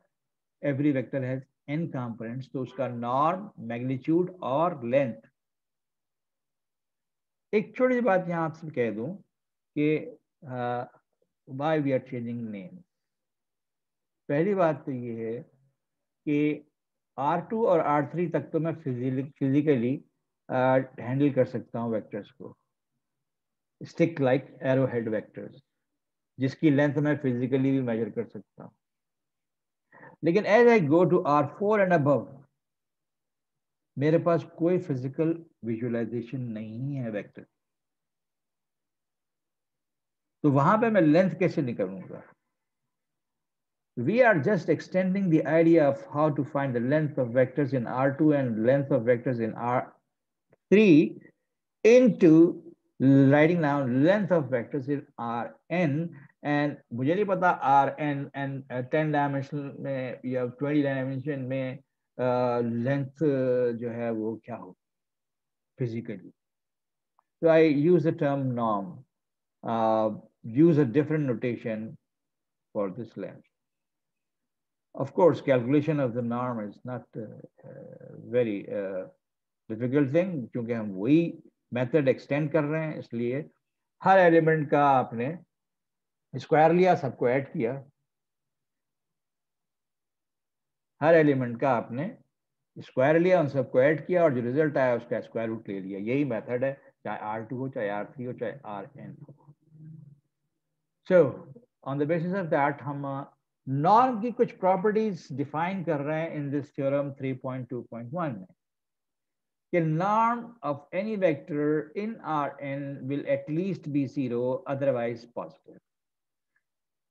every vector has n components. तो उसका norm, magnitude और length. एक छोटी सी बात यहाँ आपसे कह दूं कि why we are changing names. पहली बात तो ये है कि R2 और R3 तक तो मैं फिजिकली हैंडल कर सकता हूँ वेक्टर्स को, stick like arrow head vectors, जिसकी लेंथ मैं फिजिकली भी मेजर कर सकता हूँ. लेकिन as I go to R4 and above, मेरे पास कोई फिजिकल विजुअलाइजेशन नहीं है वेक्टर, तो वहां पे मैं लेंथ कैसे निकालूंगा? We are just extending the idea of how to find the length of vectors in R2 and length of vectors in R3 into writing down length of vectors in Rn. And मुझे नहीं पता Rn and 10 dimensional में या 20 dimension में length जो है वो क्या हो physically. So I use the term norm, use a different notation for this length. Of course, calculation of the norm is not very difficult thing, क्योंकि हम वही मेथड एक्सटेंड कर रहे हैं, इसलिए हर एलिमेंट का आपने स्क्वायर लिया, सबको ऐड किया, हर एलिमेंट का आपने स्क्वायर लिया, उन सबको ऐड किया, और जो रिजल्ट आया उसका स्क्वायर रूट ले लिया. यही मेथड है, चाहे R2 हो, चाहे R3 हो, चाहे Rn हो. So on the basis of that हम नॉर्म की कुछ प्रॉपर्टीज डिफाइन कर रहे हैं इन दिस थ्योरम 3.2.1 में, कि norm of any vector in Rn will at least be 0, otherwise positive.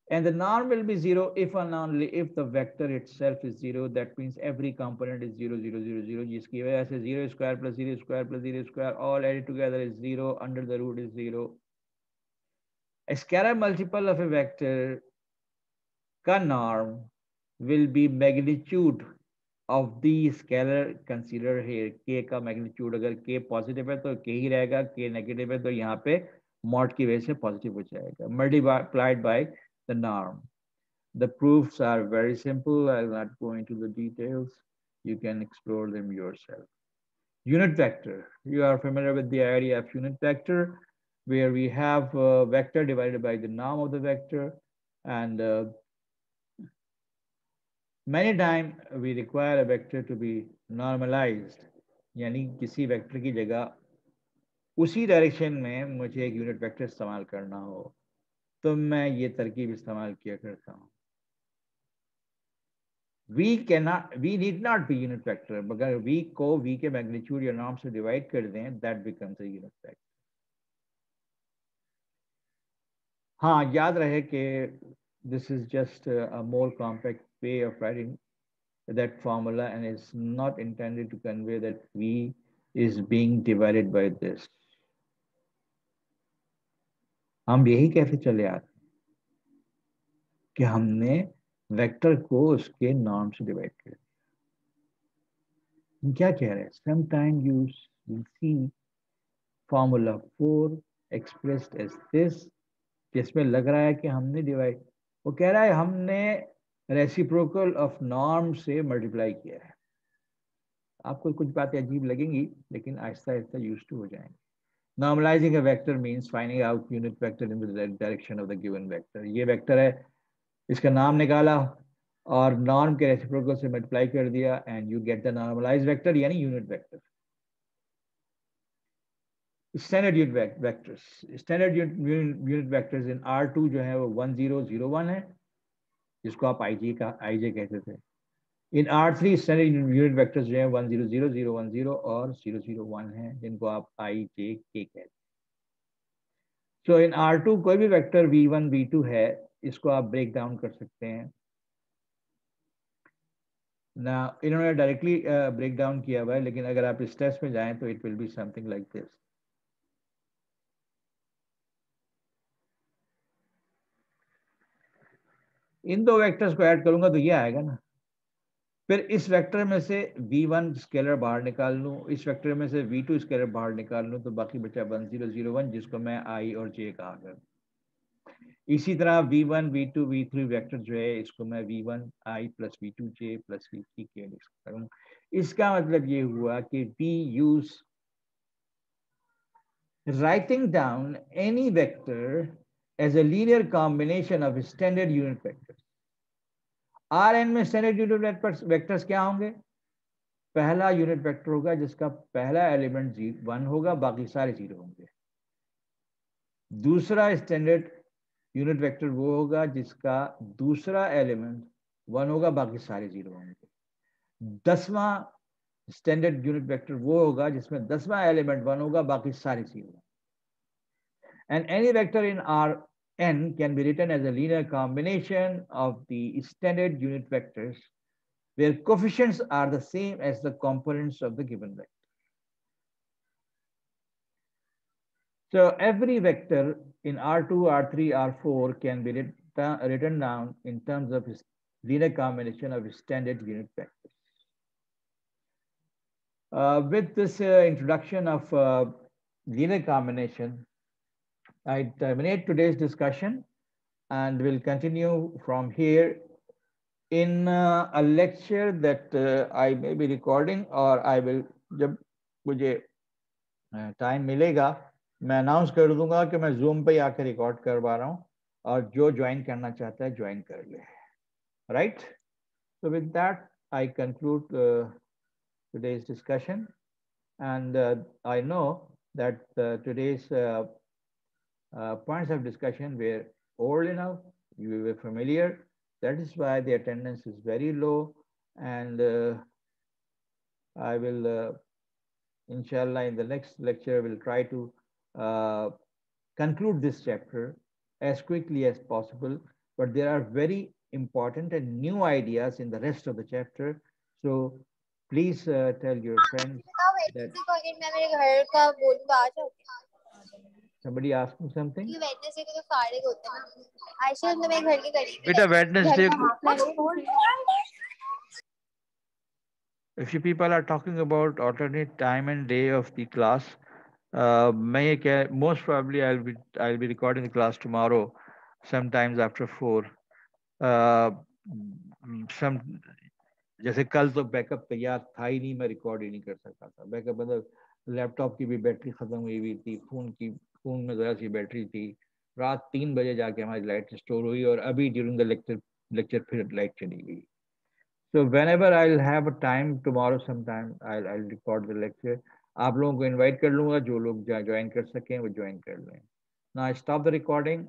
And the norm will be 0 if and only if the vector itself is 0. That means every component is 0, 0, 0, 0, जिसकी वजह से 0 square plus 0 square plus 0 square all added together is 0, under the root is 0. A scalar multiple of a vector का norm will be magnitude of the scalar considered here. k का magnitude अगर k positive है तो k ही रहेगा, k negative है तो यहाँ पे mod की वजह से positive हो जाएगा, multiplied by the norm. The proofs are very simple. I will not go into the details. You can explore them yourself. Unit vector. You are familiar with the idea of unit vector, where we have a vector divided by the norm of the vector, and many times we require a vector to be normalized, यानी किसी वेक्टर की जगह उसी डायरेक्शन में मुझे एक यूनिट वेक्टर इस्तेमाल करना हो, तो मैं ये तरकीब इस्तेमाल किया करता हूँ. we need not be unit vector, मगर v को v के मैग्नीट्यूड या नॉर्म से डिवाइड कर दें, that becomes a unit vector. हाँ, याद रहे कि this is just a more compact way of writing that formula, and it's not intended to convey that v is being divided by this. हम यही कहते चले आते कि हमने वेक्टर को उसके नॉर्म से डिवाइड कर दिया. क्या कह रहे हैं? Sometimes you will see formula 4 expressed as this, जिसमें लग रहा है कि हमने डिवाइड, वो कह रहा है हमने रेसिप्रोकल ऑफ नॉर्म से मल्टीप्लाई किया है. आपको कुछ बातें अजीब लगेंगी, लेकिन आहिस्ता आहिस्ता यूज्ड टू हो जाएंगे. Normalizing a vector means finding out unit vector in the direction of the given vector. ये वेक्टर है, इसका नाम निकाला और नॉर्म के रेसिप्रोकल से मल्टीप्लाई कर दिया, and you get the normalised vector, यानी unit vector. Standard unit vectors, standard unit vectors in R2 जो है वो 1 0 0 1 है, जिसको आप IJ कहते थे. इन R3 स्टैंडर्ड यूनिट वेक्टर्स जो है 1 0 0 0 1 0 और 0 0 1 है, जिनको आप I J K कहते हैं। तो इन R2 कोई भी वेक्टर V1 V2 है, इसको आप ब्रेक डाउन कर सकते हैं ना। इन्होंने डायरेक्टली ब्रेक डाउन किया हुआ है, लेकिन अगर आप इस टेस्ट में जाएं तो it will be something like this. इन दो वेक्टर्स को ऐड करूंगा तो ये आएगा ना। फिर इस वेक्टर में से V1 स्केलर बाहर निकाल लूं, इस वेक्टर में से V2 स्केलर बाहर निकाल लूं, तो बाकी बचा 1 0 0 1, जिसको मैं I और J कहा कर। इसी तरह V1 V2 V3 वेक्टर जो है, इसको मैं V1 I plus V2 J plus V3 K लिख सकता हूं। इसका मतलब ये हुआ कि we use writing down any vector as a linear combination of standard unit vectors. Rn में स्टैंडर्ड यूनिट वेक्टर्स क्या होंगे? पहला यूनिट वेक्टर होगा जिसका पहला एलिमेंट 1 होगा, बाकी सारे 0 होंगे। दूसरा स्टैंडर्ड यूनिट वेक्टर वो होगा जिसका दूसरा एलिमेंट 1 होगा, बाकी सारे 0 होंगे। 10वां स्टैंडर्ड यूनिट वेक्टर वो होगा जिसमें 10वां एलिमेंट 1 होगा, बाकी सारे 0 होंगे। And any vector in Rn can be written as a linear combination of the standard unit vectors where coefficients are the same as the components of the given vector. So every vector in R2, R3, R4 can be written down in terms of linear combination of standard unit vectors. With this introduction of linear combination, I terminate today's discussion and will continue from here in a lecture that I may be recording, or I will, जब मुझे टाइम मिलेगा मैं अनाउंस कर दूंगा कि मैं Zoom पे आकर रिकॉर्ड करवा रहा हूँ, और जो ज्वाइन करना चाहता है ज्वाइन कर ले। Right? So with that I conclude today's discussion, and I know that today's points of discussion were old enough, you were familiar. That is why the attendance is very low, and I will, inshallah, in the next lecture, will try to conclude this chapter as quickly as possible. But there are very important and new ideas in the rest of the chapter. So please tell your friends that. Somebody asking something? Beta, Wednesday. If you people are talking about alternate time and day of the class, most probably I'll be recording the class tomorrow, sometimes after 4. जैसे कल तो बैकअप तैयार था ही नहीं, मैं रिकॉर्ड ही नहीं कर सकता था। बैकअप मतलब लैपटॉप की भी बैटरी खत्म हुई थी, फोन में जरा सी बैटरी थी। रात 3 बजे जाके हमारी लाइट स्टोर हुई, और अभी ड्यूरिंग द लेक्चर फिर लाइट चली गई। So whenever I'll have a time tomorrow sometime, I'll record the lecture. आप लोगों को इनवाइट कर लूंगा, जो लोग ज्वाइन कर सकें वो ज्वाइन कर लें। Now I stop the recording.